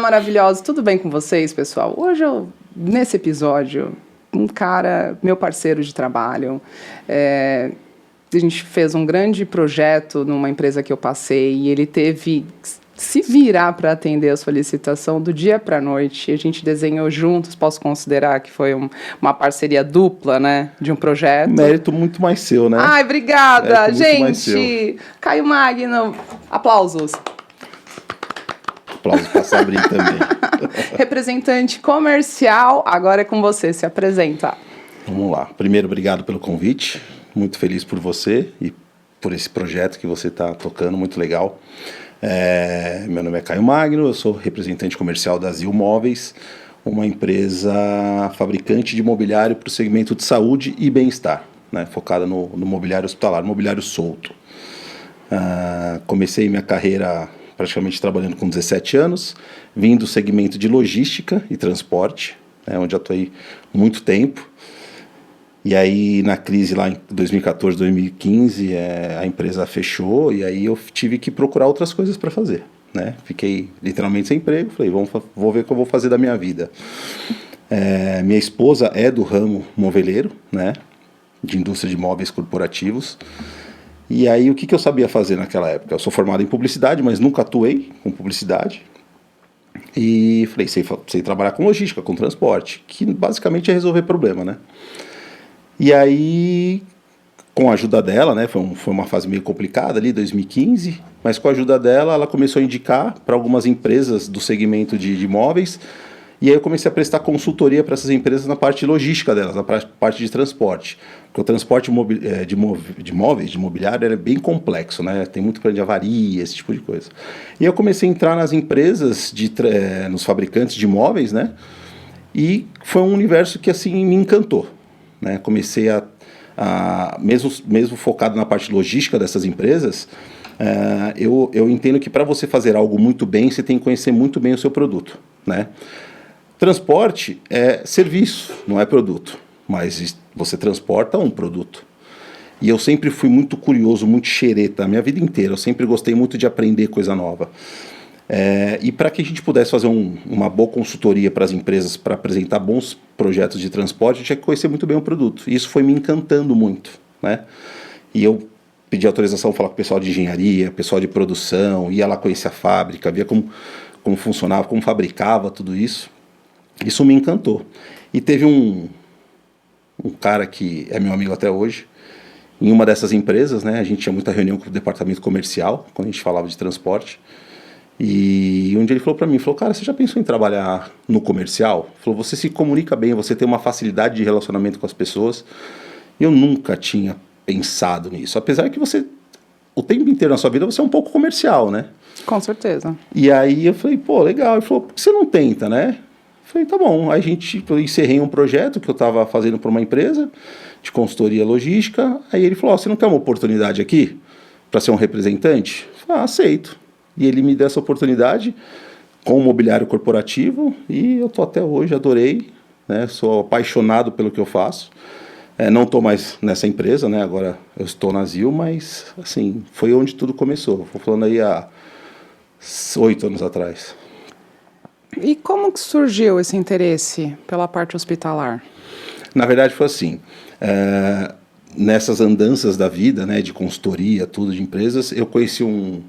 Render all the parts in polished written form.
maravilhosos, tudo bem com vocês, pessoal? Hoje, nesse episódio, um cara, meu parceiro de trabalho, a gente fez um grande projeto numa empresa que eu passei e ele teve se virar para atender a solicitação do dia para a noite. A gente desenhou juntos, posso considerar que foi uma parceria dupla, né, de um projeto. Mérito muito mais seu, né? Ai, obrigada, gente. Caio Magno, aplausos. Aplausos para Sabrina também. Representante comercial, agora é com você, se apresenta. Vamos lá. Primeiro, obrigado pelo convite. Muito feliz por você e por esse projeto que você está tocando, muito legal. Meu nome é Caio Magno, eu sou representante comercial da Zil Móveis, uma empresa fabricante de mobiliário para o segmento de saúde e bem-estar, né, focada no mobiliário hospitalar, mobiliário solto. Comecei minha carreira praticamente trabalhando com 17 anos, vim do segmento de logística e transporte, né, onde atuei muito tempo. E aí, na crise lá em 2014, 2015, a empresa fechou e aí eu tive que procurar outras coisas para fazer, né? Fiquei literalmente sem emprego, falei, vou ver o que eu vou fazer da minha vida. Minha esposa é do ramo moveleiro, né? De indústria de móveis corporativos. E aí, o que eu sabia fazer naquela época? Eu sou formado em publicidade, mas nunca atuei com publicidade. E falei, sei trabalhar com logística, com transporte, que basicamente é resolver problema, né? E aí, com a ajuda dela, né, foi uma fase meio complicada ali, 2015, mas com a ajuda dela, ela começou a indicar para algumas empresas do segmento de imóveis, e aí eu comecei a prestar consultoria para essas empresas na parte logística delas, na parte de transporte. Porque o transporte de móveis, de mobiliário, é bem complexo, né, tem muito problema de avaria, esse tipo de coisa. E eu comecei a entrar nas empresas, nos fabricantes de móveis, né, e foi um universo que assim me encantou. Né, comecei mesmo focado na parte logística dessas empresas, eu entendo que para você fazer algo muito bem, você tem que conhecer muito bem o seu produto. Né? Transporte é serviço, não é produto, mas você transporta um produto. E eu sempre fui muito curioso, muito xereta, a minha vida inteira, eu sempre gostei muito de aprender coisa nova. E para que a gente pudesse fazer uma boa consultoria para as empresas, para apresentar bons projetos de transporte, a gente tinha que conhecer muito bem o produto. E isso foi me encantando muito. Né? E eu pedi autorização para falar com o pessoal de engenharia, pessoal de produção, ia lá conhecer a fábrica, via como funcionava, como fabricava tudo isso. Isso me encantou. E teve um cara que é meu amigo até hoje, em uma dessas empresas, né, a gente tinha muita reunião com o departamento comercial, quando a gente falava de transporte. E um dia ele falou para mim, cara, você já pensou em trabalhar no comercial? Falou, você se comunica bem, você tem uma facilidade de relacionamento com as pessoas. Eu nunca tinha pensado nisso, apesar que você, o tempo inteiro na sua vida, você é um pouco comercial, né? Com certeza. E aí eu falei, legal. Ele falou, por que você não tenta, né? Eu falei, tá bom. Aí eu encerrei um projeto que eu estava fazendo para uma empresa de consultoria logística. Aí ele falou, você não quer uma oportunidade aqui para ser um representante? Eu falei, aceito. E ele me deu essa oportunidade com o mobiliário corporativo e eu estou até hoje, adorei, né? Sou apaixonado pelo que eu faço. Não estou mais nessa empresa, né? Agora eu estou na Zil, mas assim, foi onde tudo começou. Estou falando aí há 8 anos atrás. E como que surgiu esse interesse pela parte hospitalar? Na verdade foi assim, nessas andanças da vida, né, de consultoria, tudo de empresas, eu conheci o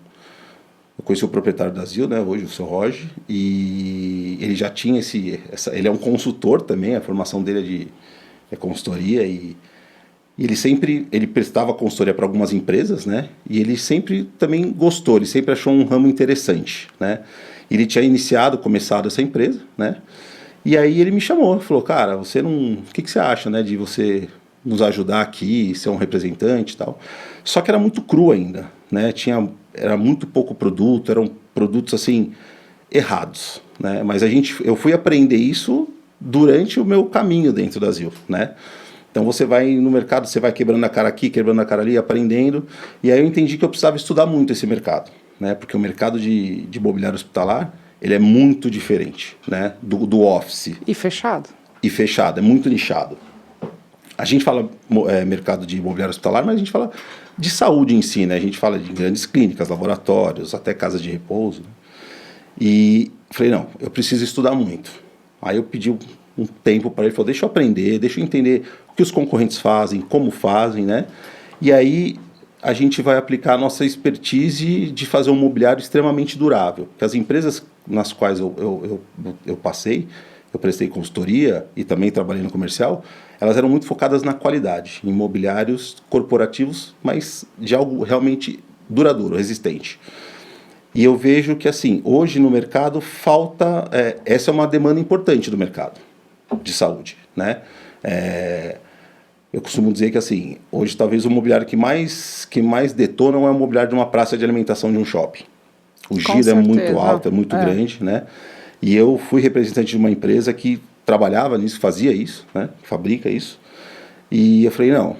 proprietário da Zil, né, hoje, o seu Roger, e ele já tinha ele é um consultor também, a formação dele é consultoria, e ele prestava consultoria para algumas empresas, né, e ele sempre também gostou, ele sempre achou um ramo interessante, né, ele tinha começado essa empresa, né, e aí ele me chamou, falou, cara, o que você acha, né, de você nos ajudar aqui, ser um representante e tal, só que era muito cru ainda, né, era muito pouco produto, eram produtos assim errados, né? Mas eu fui aprender isso durante o meu caminho dentro da Zil, né? Então você vai no mercado, você vai quebrando a cara aqui, quebrando a cara ali, aprendendo, e aí eu entendi que eu precisava estudar muito esse mercado, né? Porque o mercado de mobiliário hospitalar, ele é muito diferente, né? Do office. E fechado. É muito nichado. A gente fala mercado de imobiliário hospitalar, mas a gente fala de saúde em si, né? A gente fala de grandes clínicas, laboratórios, até casas de repouso. Né? E falei, não, eu preciso estudar muito. Aí eu pedi um tempo para ele, falou, deixa eu aprender, deixa eu entender o que os concorrentes fazem, como fazem, né? E aí a gente vai aplicar a nossa expertise de fazer um mobiliário extremamente durável. Porque as empresas nas quais eu passei, eu prestei consultoria e também trabalhei no comercial, elas eram muito focadas na qualidade, em mobiliários corporativos, mas de algo realmente duradouro, resistente. E eu vejo que, assim, hoje no mercado falta... essa é uma demanda importante do mercado de saúde, né? Eu costumo dizer que, assim, hoje talvez o mobiliário que mais detona é o mobiliário de uma praça de alimentação de um shopping. O giro é muito alto, é muito grande, né? E eu fui representante de uma empresa que trabalhava nisso, fazia isso, né? Fabrica isso. E eu falei, não,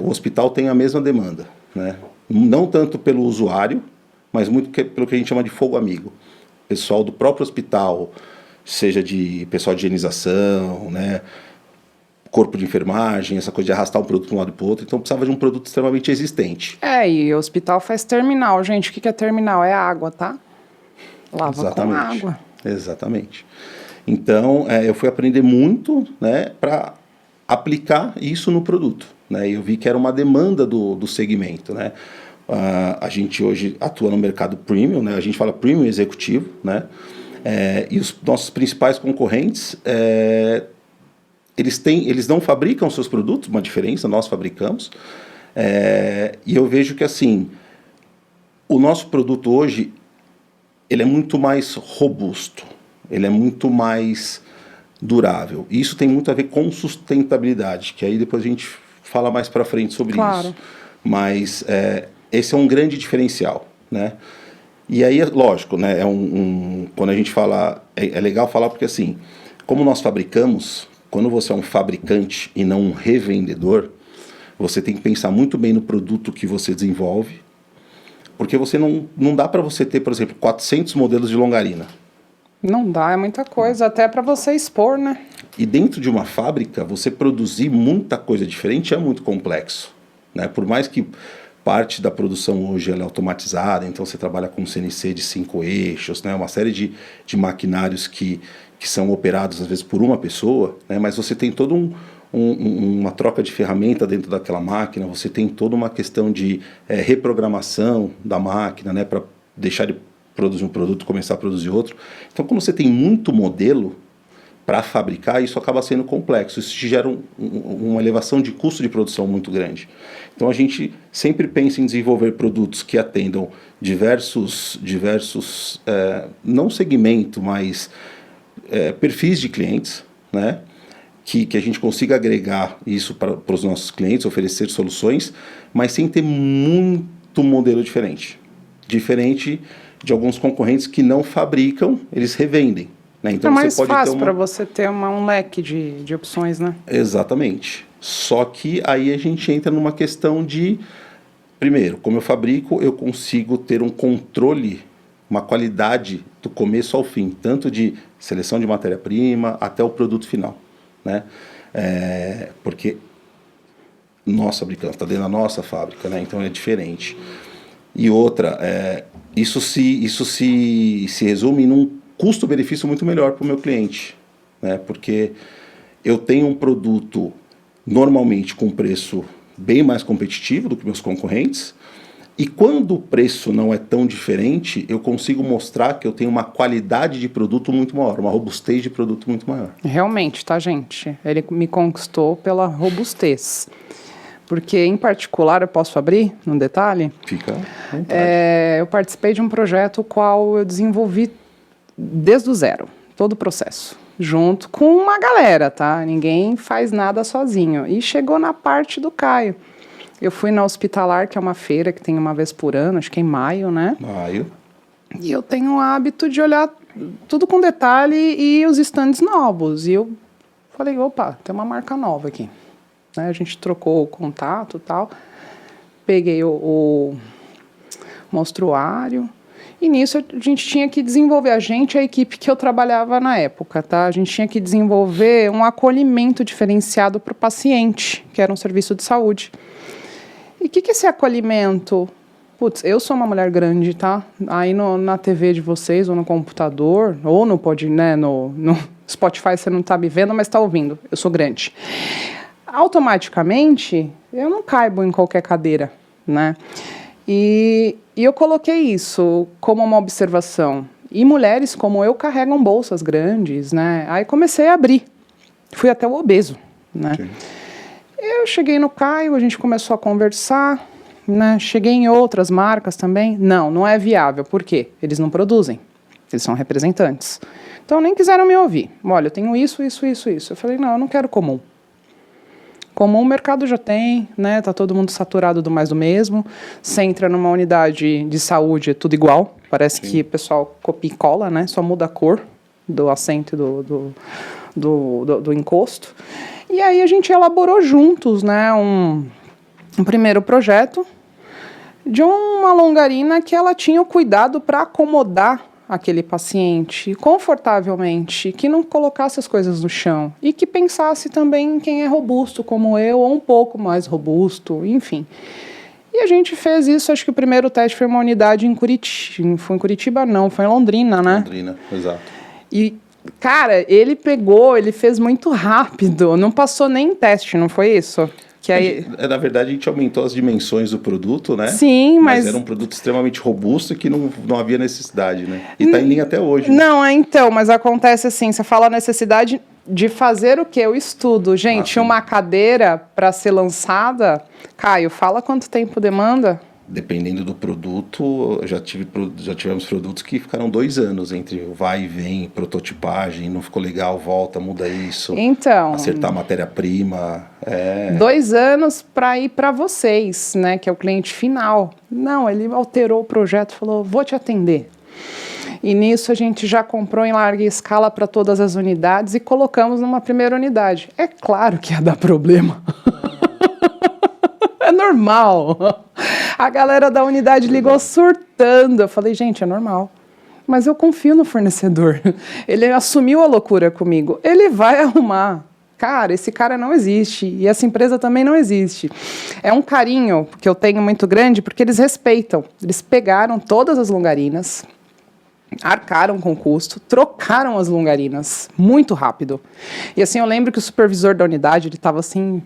o hospital tem a mesma demanda, né? Não tanto pelo usuário, mas muito pelo que a gente chama de fogo amigo. Pessoal do próprio hospital, seja de pessoal de higienização, né? Corpo de enfermagem, essa coisa de arrastar um produto de um lado para o outro. Então precisava de um produto extremamente existente. E o hospital faz terminal, gente. O que é terminal? É água, tá? Lava Exatamente. com água. Exatamente. Então, eu fui aprender muito, né, para aplicar isso no produto, né? E eu vi que era uma demanda do segmento, né? A gente hoje atua no mercado premium, né? A gente fala premium executivo, né? E os nossos principais concorrentes, eles não fabricam seus produtos, uma diferença, nós fabricamos. E eu vejo que, assim, o nosso produto hoje, ele é muito mais robusto, ele é muito mais durável. E isso tem muito a ver com sustentabilidade, que aí depois a gente fala mais para frente sobre isso. Mas esse é um grande diferencial, né? E aí, lógico, né, quando a gente fala... É legal falar porque, assim, como nós fabricamos, quando você é um fabricante e não um revendedor, você tem que pensar muito bem no produto que você desenvolve, porque você não dá para você ter, por exemplo, 400 modelos de longarina. Não dá, é muita coisa, até para você expor, né? E dentro de uma fábrica, você produzir muita coisa diferente é muito complexo, né? Por mais que parte da produção hoje ela é automatizada, então você trabalha com CNC de 5 eixos, né? Uma série de maquinários que são operados às vezes por uma pessoa, né? Mas você tem todo uma troca de ferramenta dentro daquela máquina, você tem toda uma questão de reprogramação da máquina, né? Para deixar de produzir um produto e começar a produzir outro. Então, quando você tem muito modelo para fabricar, isso acaba sendo complexo. Isso gera uma elevação de custo de produção muito grande. Então, a gente sempre pensa em desenvolver produtos que atendam diversos não segmento, mas perfis de clientes, né? Que a gente consiga agregar isso para os nossos clientes, oferecer soluções, mas sem ter muito modelo diferente. Diferente de alguns concorrentes que não fabricam, eles revendem. Né? Então, é mais você pode fácil para você ter um leque de opções, né? Exatamente. Só que aí a gente entra numa questão de, primeiro, como eu fabrico, eu consigo ter um controle, uma qualidade do começo ao fim, tanto de seleção de matéria-prima até o produto final. Né? Porque nós fabricamos, está dentro da nossa fábrica, né? Então é diferente. E outra, isso se resume num custo-benefício muito melhor para o meu cliente, né? Porque eu tenho um produto normalmente com preço bem mais competitivo do que meus concorrentes, e quando o preço não é tão diferente, eu consigo mostrar que eu tenho uma qualidade de produto muito maior, uma robustez de produto muito maior. Realmente, tá, gente? Ele me conquistou pela robustez. Porque, em particular, eu posso abrir um detalhe? Fica à vontade. Eu participei de um projeto qual eu desenvolvi desde o zero, todo o processo, junto com uma galera, tá? Ninguém faz nada sozinho. E chegou na parte do Caio. Eu fui na Hospitalar, que é uma feira que tem uma vez por ano, acho que é em maio, né? Maio. E eu tenho o hábito de olhar tudo com detalhe e os estandes novos. E eu falei, opa, tem uma marca nova aqui. Né? A gente trocou o contato e tal. Peguei o monstruário. E nisso a gente tinha que desenvolver, a equipe que eu trabalhava na época, tá? A gente tinha que desenvolver um acolhimento diferenciado para o paciente, que era um serviço de saúde. E o que é esse acolhimento? putz, eu sou uma mulher grande, tá? Aí na TV de vocês, ou no computador, ou no Spotify, você não tá me vendo, mas tá ouvindo. Eu sou grande. Automaticamente, eu não caibo em qualquer cadeira, né? E eu coloquei isso como uma observação. E mulheres como eu carregam bolsas grandes, né? Aí comecei a abrir. Fui até o obeso, né? Sim. Eu cheguei no Caio, a gente começou a conversar, né? Cheguei em outras marcas também. Não é viável. Por quê? Eles não produzem. Eles são representantes. Então, nem quiseram me ouvir. Olha, eu tenho isso. Eu falei, não, eu não quero comum. Comum o mercado já tem, né? Tá todo mundo saturado do mais do mesmo. Você entra numa unidade de saúde, é tudo igual. Parece Sim. que o pessoal copia e cola, né? Só muda a cor do assento e do encosto. E aí a gente elaborou juntos, né? Um primeiro projeto de uma longarina que ela tinha o cuidado para acomodar aquele paciente confortavelmente, que não colocasse as coisas no chão e que pensasse também em quem é robusto como eu ou um pouco mais robusto, enfim. E a gente fez isso, acho que o primeiro teste foi uma unidade em Curitiba, foi em Curitiba não, foi em Londrina, né? Londrina, exato. E, cara, ele fez muito rápido, não passou nem em teste, não foi isso? Que aí... Na verdade, a gente aumentou as dimensões do produto, né? Sim, mas era um produto extremamente robusto e que não havia necessidade, né? E está em linha até hoje. Né? Não, então, mas acontece assim, você fala a necessidade de fazer o quê? O estudo. Gente, uma cadeira para ser lançada, Caio, fala quanto tempo demanda? Dependendo do produto, já tivemos produtos que ficaram 2 anos entre o vai e vem, prototipagem, não ficou legal, volta, muda isso. Então, acertar a matéria-prima. 2 anos para ir para vocês, né, que é o cliente final. Não, ele alterou o projeto, falou, vou te atender. E nisso a gente já comprou em larga escala para todas as unidades e colocamos numa primeira unidade. É claro que ia dar problema. É normal. A galera da unidade ligou surtando. Eu falei, gente, é normal. Mas eu confio no fornecedor. Ele assumiu a loucura comigo. Ele vai arrumar. Cara, esse cara não existe. E essa empresa também não existe. É um carinho que eu tenho muito grande porque eles respeitam. Eles pegaram todas as longarinas, arcaram com o custo, trocaram as longarinas muito rápido. E assim, eu lembro que o supervisor da unidade, ele estava assim...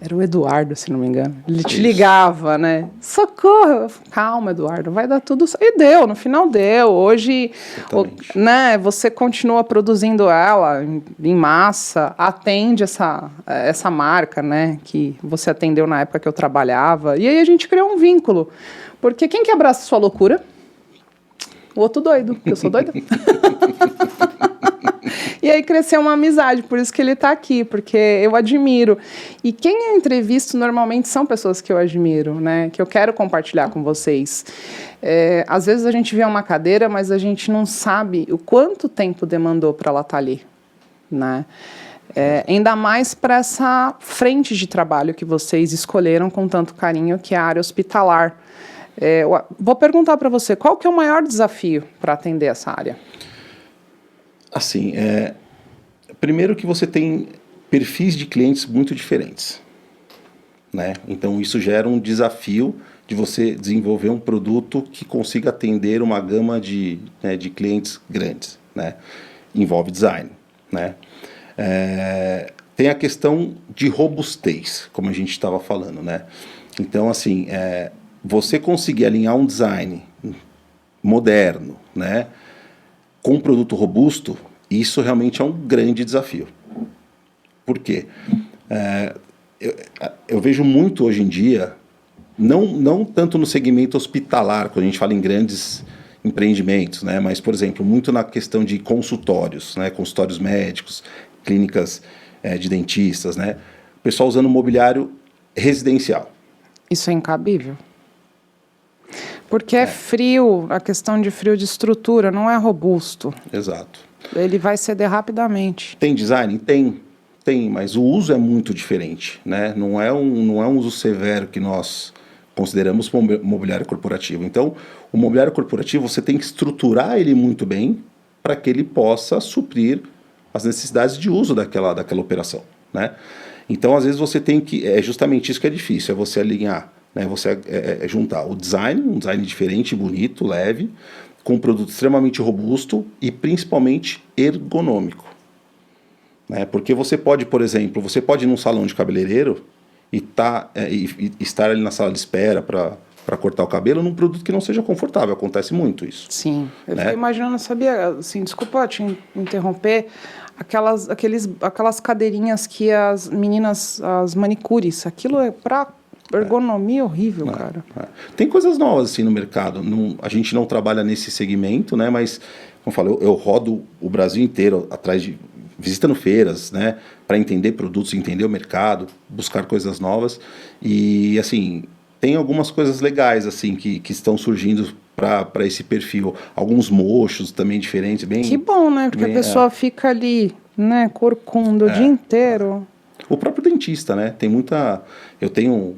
Era o Eduardo, se não me engano. Ele te ligava, né? Socorro! Calma, Eduardo, vai dar tudo certo. E deu, no final deu. Hoje, né, você continua produzindo ela em massa, atende essa marca, né, que você atendeu na época que eu trabalhava. E aí a gente criou um vínculo. Porque quem que abraça sua loucura? O outro doido, porque eu sou doida. E aí cresceu uma amizade, por isso que ele está aqui, porque eu admiro. E quem eu entrevisto normalmente são pessoas que eu admiro, né? Que eu quero compartilhar com vocês. Às vezes a gente vê uma cadeira, mas a gente não sabe o quanto tempo demandou para ela estar ali, né? Ainda mais para essa frente de trabalho que vocês escolheram com tanto carinho, que é a área hospitalar. Vou perguntar para você, qual que é o maior desafio para atender essa área? Assim, primeiro que você tem perfis de clientes muito diferentes, né? Então isso gera um desafio de você desenvolver um produto que consiga atender uma gama de clientes grandes, né? Envolve design, né? Tem a questão de robustez, como a gente estava falando, né? Então, assim, você conseguir alinhar um design moderno, né, com um produto robusto, isso realmente é um grande desafio. Por quê? Eu vejo muito hoje em dia, não tanto no segmento hospitalar, quando a gente fala em grandes empreendimentos, né, mas, por exemplo, muito na questão de consultórios, né, consultórios médicos, clínicas de dentistas, né, o pessoal usando mobiliário residencial. Isso é incabível. Porque é frio, a questão de frio de estrutura, não é robusto. Exato. Ele vai ceder rapidamente. Tem design? Tem, mas o uso é muito diferente, né? Não é um uso severo que nós consideramos mobiliário corporativo. Então, o mobiliário corporativo, você tem que estruturar ele muito bem para que ele possa suprir as necessidades de uso daquela operação, né? Então, às vezes, você tem que... É justamente isso que é difícil, é você alinhar, né? Você juntar um design diferente, bonito, leve, com um produto extremamente robusto e principalmente ergonômico. Né? Porque você pode, por exemplo, você pode ir num salão de cabeleireiro e estar ali na sala de espera para cortar o cabelo num produto que não seja confortável. Acontece muito isso. Sim. Eu né? fiquei imaginando, sabia, assim, desculpa te interromper, aquelas cadeirinhas que as meninas, as manicures, aquilo é para ergonomia horrível, cara. Tem coisas novas assim no mercado. A gente não trabalha nesse segmento, né? Mas, como eu falo, eu rodo o Brasil inteiro visitando feiras, né? Para entender produtos, entender o mercado, buscar coisas novas. E, assim, tem algumas coisas legais assim que estão surgindo para esse perfil. Alguns mochos também diferentes. Que bom, né? Porque a pessoa fica ali, né? Corcunda o dia inteiro. O próprio dentista, né? Tem muita... Eu tenho...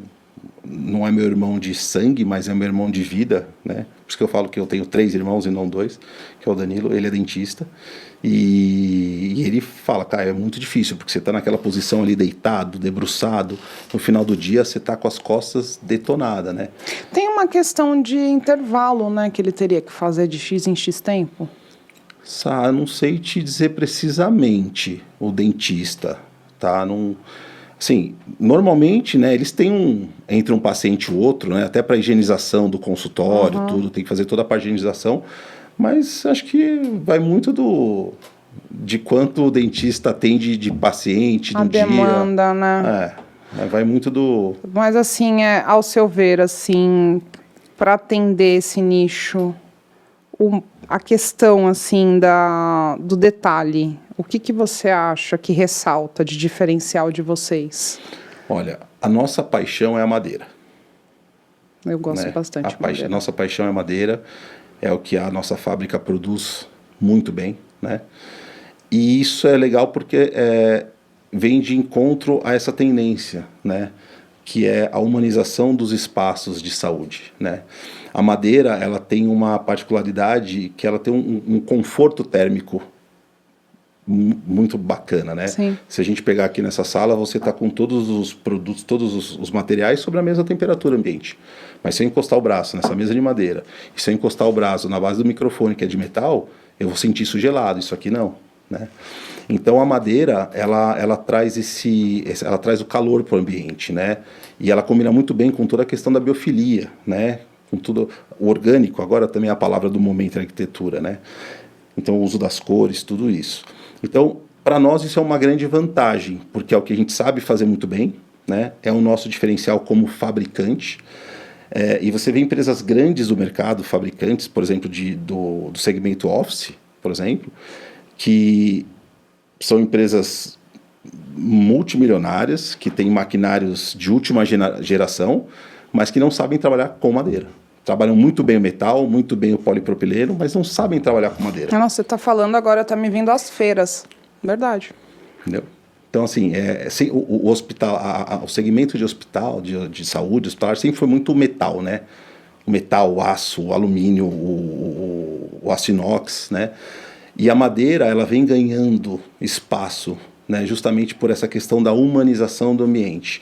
Não é meu irmão de sangue, mas é meu irmão de vida, né? Por isso que eu falo que eu tenho 3 irmãos e não 2, que é o Danilo, ele é dentista. E ele fala, cara, é muito difícil, porque você está naquela posição ali deitado, debruçado, no final do dia você está com as costas detonadas, né? Tem uma questão de intervalo, né, que ele teria que fazer de X em X tempo? Não sei te dizer precisamente, o dentista, tá? Não... Assim, normalmente, né, eles têm entre um paciente e o outro, né, até para higienização do consultório, tudo, tem que fazer toda a parte de higienização, mas acho que vai muito de quanto o dentista atende de paciente no dia. A demanda, né? Vai muito do... Mas assim, ao seu ver, assim, para atender esse nicho, a questão, assim, do detalhe, o que você acha que ressalta de diferencial de vocês? Olha, a nossa paixão é a madeira. Eu gosto bastante de madeira. Nossa paixão é madeira, é o que a nossa fábrica produz muito bem, né? E isso é legal porque vem de encontro a essa tendência, né? Que é a humanização dos espaços de saúde, né? A madeira, ela tem uma particularidade que ela tem um conforto térmico muito bacana, né? Sim. Se a gente pegar aqui nessa sala, você está com todos os produtos, todos os materiais sobre a mesma temperatura ambiente. Mas se eu encostar o braço nessa mesa de madeira, e se eu encostar o braço na base do microfone, que é de metal, eu vou sentir isso gelado, isso aqui não, né? Então a madeira, ela traz ela traz o calor para o ambiente, né? E ela combina muito bem com toda a questão da biofilia, né? Com tudo o orgânico, agora também é a palavra do momento na arquitetura, né? Então o uso das cores, tudo isso. Então, para nós isso é uma grande vantagem, porque é o que a gente sabe fazer muito bem, né? É o nosso diferencial como fabricante. E você vê empresas grandes do mercado, fabricantes, por exemplo, do segmento office, por exemplo, que são empresas multimilionárias, que têm maquinários de última geração, mas que não sabem trabalhar com madeira. Trabalham muito bem o metal, muito bem o polipropileno, mas não sabem trabalhar com madeira. Nossa, você está falando agora, está me vindo às feiras. Verdade. Entendeu? Então, assim, o hospital, o segmento de hospital, de saúde, hospitalar, sempre foi muito metal, né? O metal, o aço, o alumínio, o aço inox, né? E a madeira, ela vem ganhando espaço, né? Justamente por essa questão da humanização do ambiente.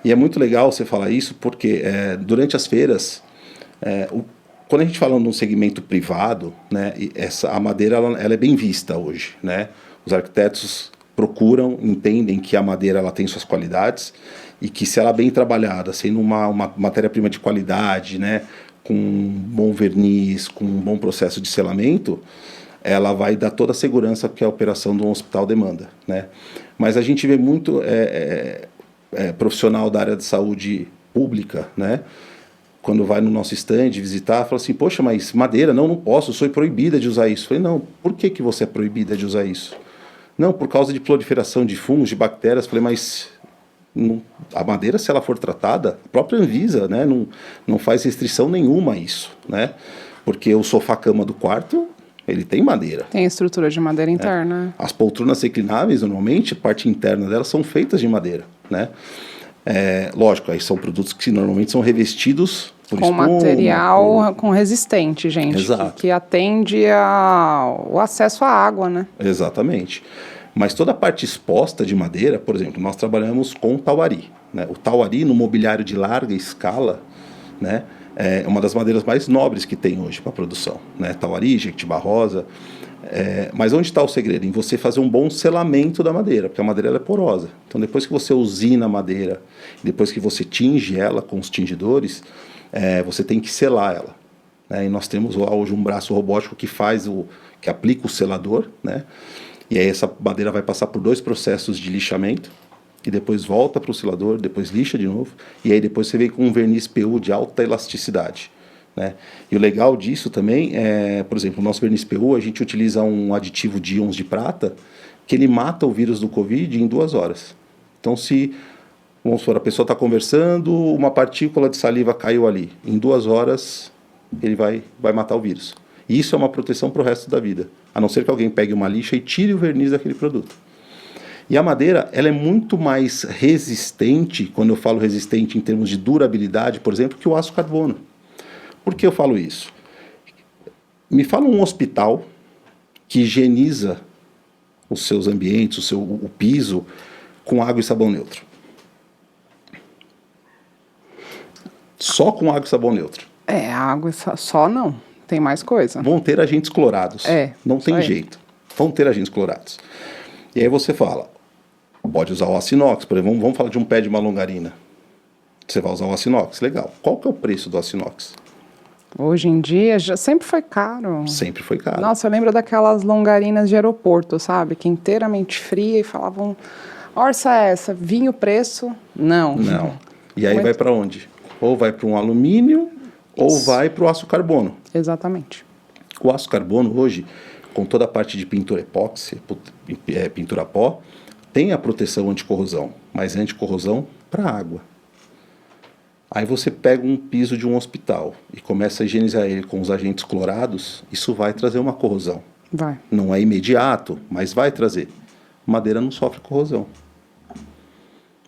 E é muito legal você falar isso, porque durante as feiras... quando a gente fala num segmento privado, né, a madeira ela é bem vista hoje, né? Os arquitetos procuram, entendem que a madeira ela tem suas qualidades e que se ela é bem trabalhada, sendo uma matéria-prima de qualidade, né, com um bom verniz, com um bom processo de selamento, ela vai dar toda a segurança que a operação de um hospital demanda, né? Mas a gente vê muito profissional da área de saúde pública, né? Quando vai no nosso stand visitar, fala assim, poxa, mas madeira, não posso, sou proibida de usar isso. Eu falei, não, por que você é proibida de usar isso? Não, por causa de proliferação de fungos, de bactérias. Eu falei, mas a madeira, se ela for tratada, a própria Anvisa, né, não faz restrição nenhuma a isso, né? Porque o sofá-cama do quarto, ele tem madeira. Tem estrutura de madeira interna. As poltronas reclináveis, normalmente, a parte interna delas são feitas de madeira, né? Lógico, aí são produtos que normalmente são revestidos por com espuma, material com resistente, gente. Exato. Que atende o acesso à água, né? Exatamente. Mas toda a parte exposta de madeira, por exemplo, nós trabalhamos com tauari, né? O tauari, no mobiliário de larga escala, né, é uma das madeiras mais nobres que tem hoje para produção, né? Tauari, jequitibá rosa. Mas onde está o segredo? Em você fazer um bom selamento da madeira, porque a madeira ela é porosa. Então, depois que você usina a madeira, depois que você tinge ela com os tingidores, você tem que selar ela, né? E nós temos hoje um braço robótico que aplica o selador, né? E aí essa madeira vai passar por 2 processos de lixamento, e depois volta para o selador, depois lixa de novo, e aí depois você vem com um verniz PU de alta elasticidade, né? E o legal disso também por exemplo, o nosso verniz PU, a gente utiliza um aditivo de íons de prata, que ele mata o vírus do Covid em 2 horas. Então, vamos supor, a pessoa está conversando, uma partícula de saliva caiu ali, em 2 horas ele vai matar o vírus. E isso é uma proteção para o resto da vida, a não ser que alguém pegue uma lixa e tire o verniz daquele produto. E a madeira, ela é muito mais resistente, quando eu falo resistente em termos de durabilidade, por exemplo, que o aço carbono. Por que eu falo isso? Me fala um hospital que higieniza os seus ambientes, o piso, com água e sabão neutro. Só com água e sabão neutro. Água só não. Tem mais coisa. Vão ter agentes clorados. Não tem jeito. Vão ter agentes clorados. E aí você fala, pode usar o aço inox, por exemplo, vamos falar de um pé de uma longarina. Você vai usar o aço inox, legal. Qual que é o preço do aço inox? Hoje em dia, sempre foi caro. Sempre foi caro. Nossa, eu lembro daquelas longarinas de aeroporto, sabe? Que inteiramente fria e falavam, orça essa, vinha o preço? Não. E aí vai para onde? Ou vai para um alumínio, ou vai para o aço carbono. Exatamente. O aço carbono hoje, com toda a parte de pintura epóxi, pintura a pó, tem a proteção anticorrosão, mas é anticorrosão para água. Aí você pega um piso de um hospital e começa a higienizar ele com os agentes clorados, isso vai trazer uma corrosão. Vai. Não é imediato, mas vai trazer. Madeira não sofre corrosão.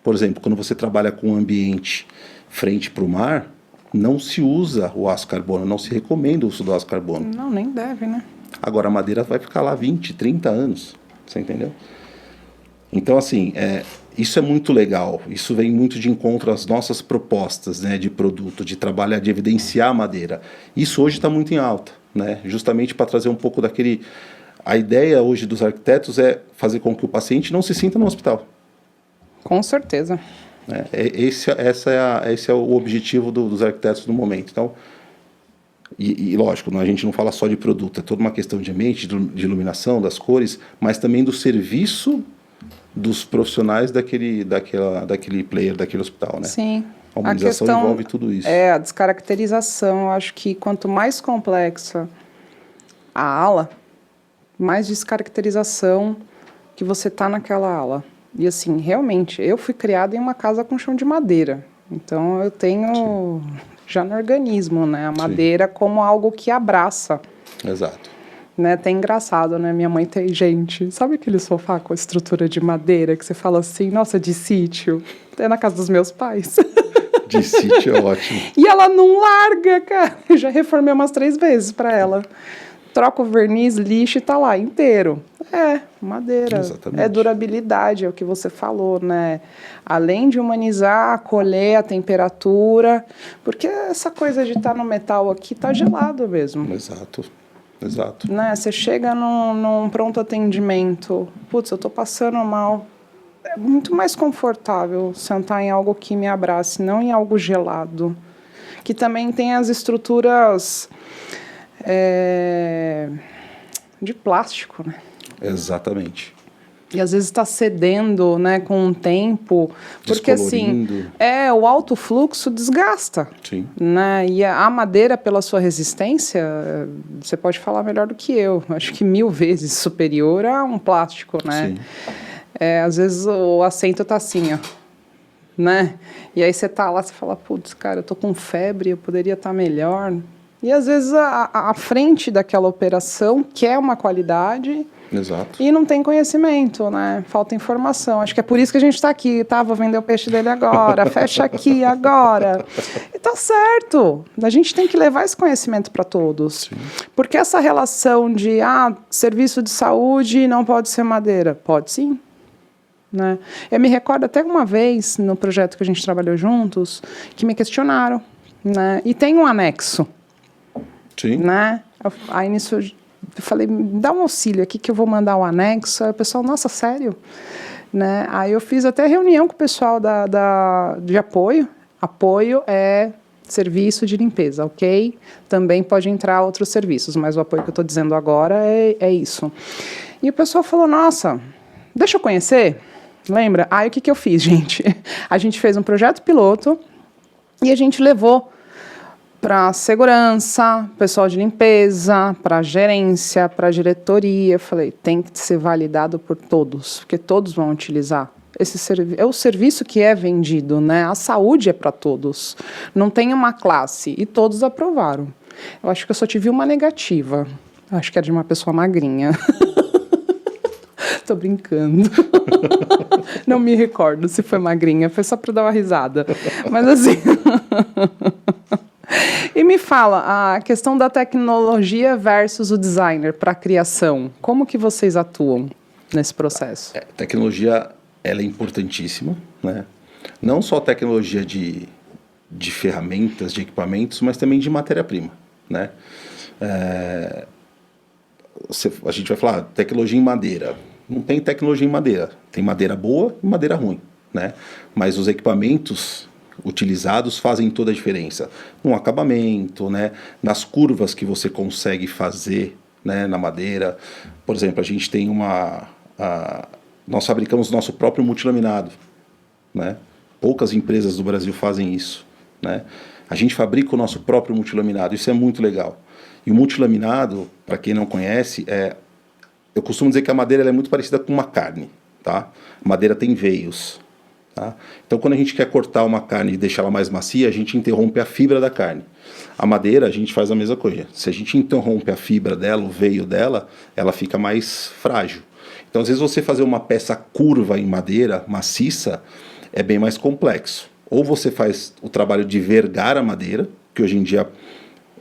Por exemplo, quando você trabalha com um ambiente frente para o mar, não se usa o aço carbono, não se recomenda o uso do aço carbono. Não, nem deve, né? Agora a madeira vai ficar lá 20, 30 anos, você entendeu? Então, assim, isso é muito legal, isso vem muito de encontro às nossas propostas, né, de produto, de trabalhar, de evidenciar a madeira. Isso hoje está muito em alta, né, justamente para trazer um pouco daquele... A ideia hoje dos arquitetos é fazer com que o paciente não se sinta no hospital. Com certeza. Esse é o objetivo dos arquitetos no momento. Então, e lógico, a gente não fala só de produto, é toda uma questão de ambiente, de iluminação, das cores, mas também do serviço dos profissionais daquele player, daquele hospital, né? Sim. A humanização envolve tudo isso. A descaracterização. Eu acho que quanto mais complexa a ala, mais descaracterização que você tá naquela ala. E assim, realmente, eu fui criada em uma casa com chão de madeira. Então eu tenho já no organismo, né, a madeira como algo que abraça. Exato. Né, até engraçado, né? Minha mãe tem, gente, sabe aquele sofá com a estrutura de madeira que você fala assim, nossa, de sítio? É na casa dos meus pais. De sítio é ótimo. E ela não larga, cara. Eu já reformei umas 3 vezes para ela. Troca o verniz, lixo e tá lá inteiro. Madeira. Exatamente. É durabilidade, é o que você falou, né? Além de humanizar, acolher a temperatura, porque essa coisa de estar no metal aqui tá gelado mesmo. Exato. Né? Você chega num pronto atendimento, putz, eu tô passando mal. É muito mais confortável sentar em algo que me abrace, não em algo gelado. Que também tem as estruturas de plástico, né? Exatamente. E às vezes está cedendo, né, com o tempo, porque assim, o alto fluxo desgasta. Sim. Né? E a madeira, pela sua resistência, você pode falar melhor do que eu, acho que 1000 vezes superior a um plástico, né? Sim. Às vezes o assento tá assim, ó, né? E aí você tá lá, você fala, putz, cara, eu tô com febre, eu poderia estar melhor. E às vezes a frente daquela operação quer uma qualidade. Exato. E não tem conhecimento, né? Falta informação. Acho que é por isso que a gente está aqui, tá? Vou vender o peixe dele agora, fecha aqui agora. E tá certo. A gente tem que levar esse conhecimento para todos. Sim. Porque essa relação de, serviço de saúde não pode ser madeira. Pode sim. né? Eu me recordo até uma vez, no projeto que a gente trabalhou juntos, que me questionaram, né? E tem um anexo, Sim. né? Aí nisso eu falei, me dá um auxílio aqui que eu vou mandar o anexo. Aí o pessoal, nossa, sério? Né? Aí eu fiz até reunião com o pessoal de apoio. Apoio é serviço de limpeza, ok? Também pode entrar outros serviços, mas o apoio que eu estou dizendo agora é isso. E o pessoal falou, nossa, deixa eu conhecer. Lembra? Aí o que eu fiz, gente? A gente fez um projeto piloto e a gente levou para segurança, pessoal de limpeza, para gerência, para diretoria. Eu falei, tem que ser validado por todos, porque todos vão utilizar. É o serviço que é vendido, né? A saúde é para todos. Não tem uma classe. E todos aprovaram. Eu acho que eu só tive uma negativa. Acho que era de uma pessoa magrinha. Tô brincando. Não me recordo se foi magrinha. Foi só para dar uma risada. Mas assim... E me fala, a questão da tecnologia versus o designer para a criação. Como que vocês atuam nesse processo? Tecnologia, ela é importantíssima, né? Não só tecnologia de ferramentas, de equipamentos, mas também de matéria-prima, né? A gente vai falar tecnologia em madeira. Não tem tecnologia em madeira. Tem madeira boa e madeira ruim, né? Mas os equipamentos utilizados fazem toda a diferença no acabamento, né, nas curvas que você consegue fazer, né, na madeira. Por exemplo, a gente tem nós fabricamos nosso próprio multilaminado, né? Poucas empresas do Brasil fazem isso, né? A gente fabrica o nosso próprio multilaminado, isso é muito legal. E o multilaminado, para quem não conhece, eu costumo dizer que a madeira ela é muito parecida com uma carne, tá? A madeira tem veios. Tá? Então, quando a gente quer cortar uma carne e deixar ela mais macia, a gente interrompe a fibra da carne. A madeira, a gente faz a mesma coisa. Se a gente interrompe a fibra dela, o veio dela, ela fica mais frágil. Então, às vezes, você fazer uma peça curva em madeira, maciça, é bem mais complexo. Ou você faz o trabalho de vergar a madeira, que hoje em dia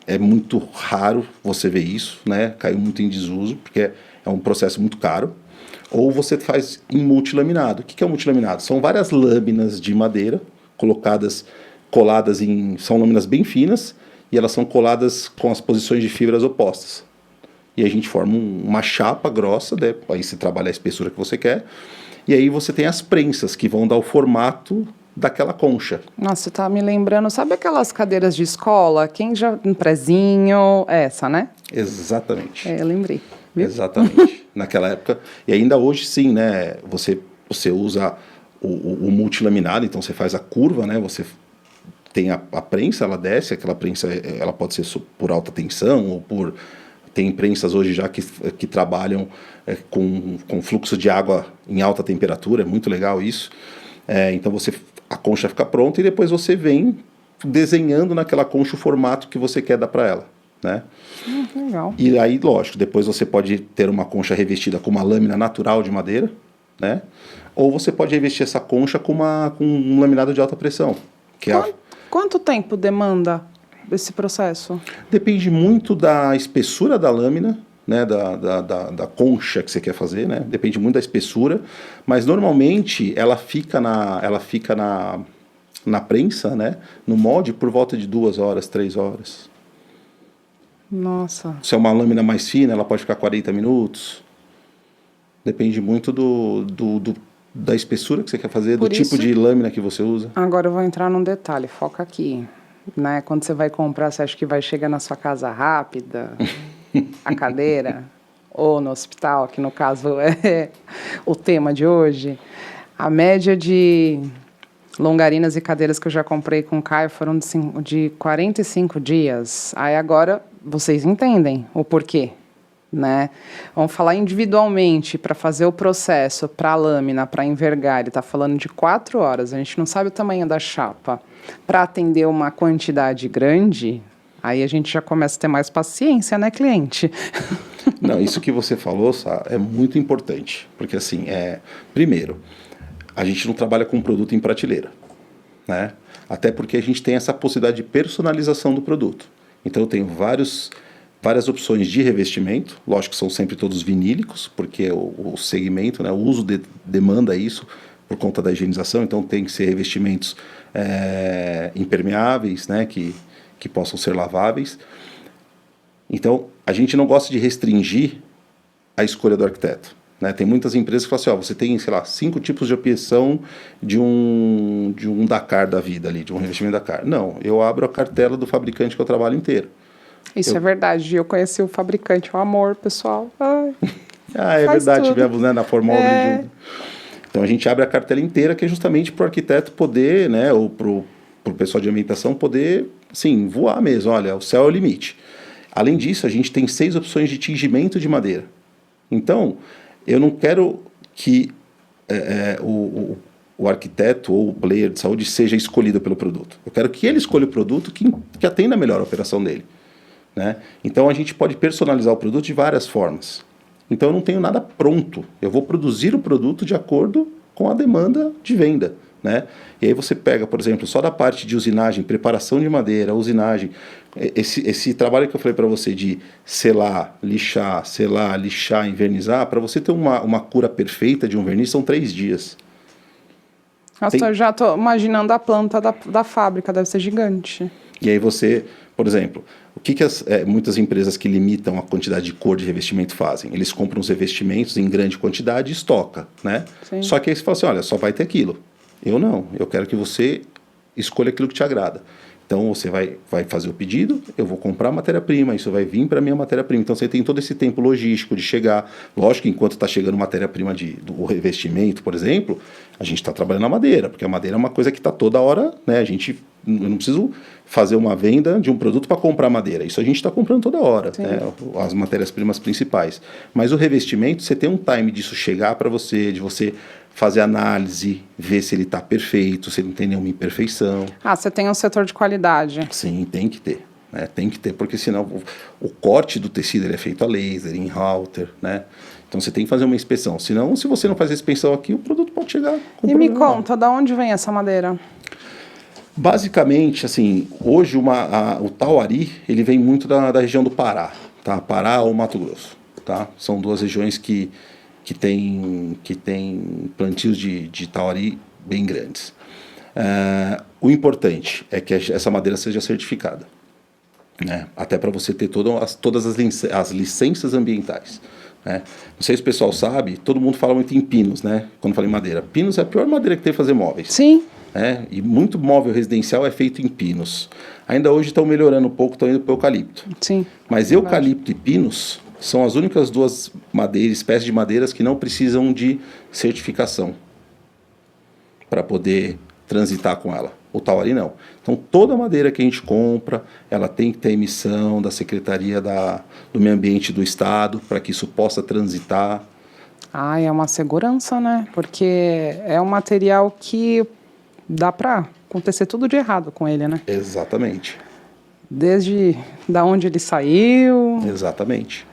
é muito raro você ver isso, né? Caiu muito em desuso, porque é um processo muito caro. Ou você faz em multilaminado. O que é o multilaminado? São várias lâminas de madeira coladas são lâminas bem finas e elas são coladas com as posições de fibras opostas. E aí a gente forma uma chapa grossa, né? Aí você trabalha a espessura que você quer. E aí você tem as prensas que vão dar o formato daquela concha. Nossa, você tá me lembrando, sabe aquelas cadeiras de escola? Quem já... Um prezinho, essa, né? Exatamente. Eu lembrei. Viu? Exatamente. Naquela época. E ainda hoje sim, né? Você usa o multilaminado, então você faz a curva, né? Você tem a prensa, ela desce, aquela prensa ela pode ser por alta tensão ou por... Tem prensas hoje já que trabalham com fluxo de água em alta temperatura, é muito legal isso. Então a concha fica pronta e depois você vem desenhando naquela concha o formato que você quer dar para ela, né? Legal. E aí, lógico, depois você pode ter uma concha revestida com uma lâmina natural de madeira, né? Ou você pode revestir essa concha com um laminado de alta pressão. Quanto tempo demanda esse processo? Depende muito da espessura da lâmina, né? Da concha que você quer fazer, né? Depende muito da espessura, mas normalmente ela fica na prensa, né? No molde por volta de 2 horas, 3 horas. Nossa. Se é uma lâmina mais fina, ela pode ficar 40 minutos. Depende muito da espessura que você quer fazer, do tipo de lâmina que você usa. Agora eu vou entrar num detalhe, foca aqui. Né? Quando você vai comprar, você acha que vai chegar na sua casa rápida, a cadeira, ou no hospital, que no caso é o tema de hoje. A média de longarinas e cadeiras que eu já comprei com o Caio foram de 45 dias. Aí agora vocês entendem o porquê, né? Vamos falar individualmente para fazer o processo, para a lâmina, para envergar. Ele está falando de 4 horas. A gente não sabe o tamanho da chapa. Para atender uma quantidade grande, aí a gente já começa a ter mais paciência, né, cliente? Não, isso que você falou, Sá, é muito importante. Porque assim, primeiro, a gente não trabalha com produto em prateleira, né? Até porque a gente tem essa possibilidade de personalização do produto. Então eu tenho vários várias opções de revestimento, lógico que são sempre todos vinílicos, porque o segmento, né, o uso demanda isso por conta da higienização, então tem que ser revestimentos impermeáveis, né, que possam ser laváveis. Então, a gente não gosta de restringir a escolha do arquiteto. Né? Tem muitas empresas que falam assim, você tem, sei lá, 5 tipos de opção de um Dakar da vida ali, de um revestimento Dakar. Não, eu abro a cartela do fabricante que eu trabalho inteiro. Isso é verdade. Eu conheci o fabricante, o amor, pessoal. Ai, é verdade, tudo. tivemos, né, na Formol. Então a gente abre a cartela inteira, que é justamente para o arquiteto poder, né, ou para o pessoal de ambientação poder, sim, voar mesmo. Olha, o céu é o limite. Além disso, a gente tem 6 opções de tingimento de madeira. Então, eu não quero que o arquiteto ou o player de saúde seja escolhido pelo produto. Eu quero que ele escolha o produto que atenda a melhor operação dele. Né? Então, a gente pode personalizar o produto de várias formas. Então, eu não tenho nada pronto. Eu vou produzir o produto de acordo com a demanda de venda. Né? E aí você pega, por exemplo, só da parte de usinagem, preparação de madeira, usinagem, esse trabalho que eu falei para você de selar, lixar, invernizar, para você ter uma cura perfeita de um verniz, são 3 dias. Nossa, eu já estou imaginando a planta da fábrica, deve ser gigante. E aí você, por exemplo, o que muitas empresas que limitam a quantidade de cor de revestimento fazem? Eles compram os revestimentos em grande quantidade e estoca, né? Sim. Só que aí você fala assim, olha, só vai ter aquilo. Eu não, eu quero que você escolha aquilo que te agrada. Então você vai fazer o pedido, eu vou comprar a matéria-prima, isso vai vir para a minha matéria-prima. Então você tem todo esse tempo logístico de chegar. Lógico que enquanto está chegando matéria-prima do revestimento, por exemplo, a gente está trabalhando a madeira, porque a madeira é uma coisa que está toda hora, né? Eu não preciso fazer uma venda de um produto para comprar madeira. Isso a gente está comprando toda hora, né? As matérias-primas principais. Mas o revestimento, você tem um time disso chegar para você, de você fazer análise, ver se ele está perfeito, se ele não tem nenhuma imperfeição. Você tem um setor de qualidade. Sim, tem que ter. Né? Tem que ter, porque senão o corte do tecido ele é feito a laser, em router, né? Então você tem que fazer uma inspeção. Senão, se você não faz a inspeção aqui, o produto pode chegar com problema. Me conta, de onde vem essa madeira? Basicamente, assim, hoje o tauari, ele vem muito da região do Pará, tá? Pará ou Mato Grosso, tá? São 2 regiões que tem plantios de tauari bem grandes. O importante é que essa madeira seja certificada, né? Até para você ter todas as licenças ambientais. Né? Não sei se o pessoal sabe, todo mundo fala muito em pinos, né? Quando fala em madeira. Pinos é a pior madeira que tem para fazer móveis. Sim. E muito móvel residencial é feito em pinos. Ainda hoje estão melhorando um pouco, estão indo para o eucalipto. Sim. Mas eucalipto e pinos são as únicas 2 espécies de madeiras que não precisam de certificação para poder transitar com ela. O tauari não. Então, toda madeira que a gente compra, ela tem que ter emissão da Secretaria do Meio Ambiente do Estado, para que isso possa transitar. É uma segurança, né? Porque é um material que dá para acontecer tudo de errado com ele, né? Exatamente. Desde da onde ele saiu. Exatamente.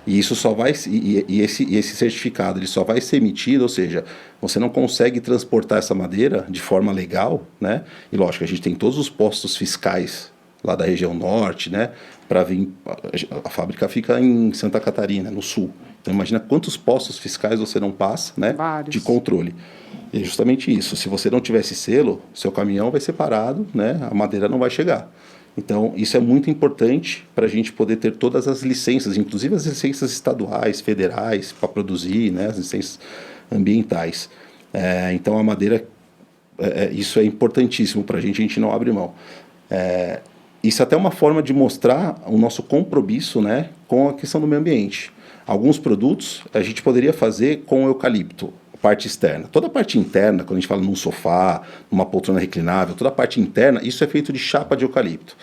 E isso só vai esse certificado ele só vai ser emitido, ou seja, você não consegue transportar essa madeira de forma legal, né? E lógico, a gente tem todos os postos fiscais lá da região norte, né? Para vir, a fábrica fica em Santa Catarina, no sul. Então imagina quantos postos fiscais você não passa, né? Vários. De controle. E é justamente isso. Se você não tiver esse selo, seu caminhão vai ser parado, né? A madeira não vai chegar. Então, isso é muito importante para a gente poder ter todas as licenças, inclusive as licenças estaduais, federais, para produzir, né, as licenças ambientais. Então, a madeira, isso é importantíssimo para a gente não abre mão. Isso é até uma forma de mostrar o nosso compromisso, né, com a questão do meio ambiente. Alguns produtos a gente poderia fazer com eucalipto, parte externa. Toda a parte interna, quando a gente fala num sofá, numa poltrona reclinável, toda a parte interna, isso é feito de chapa de eucalipto,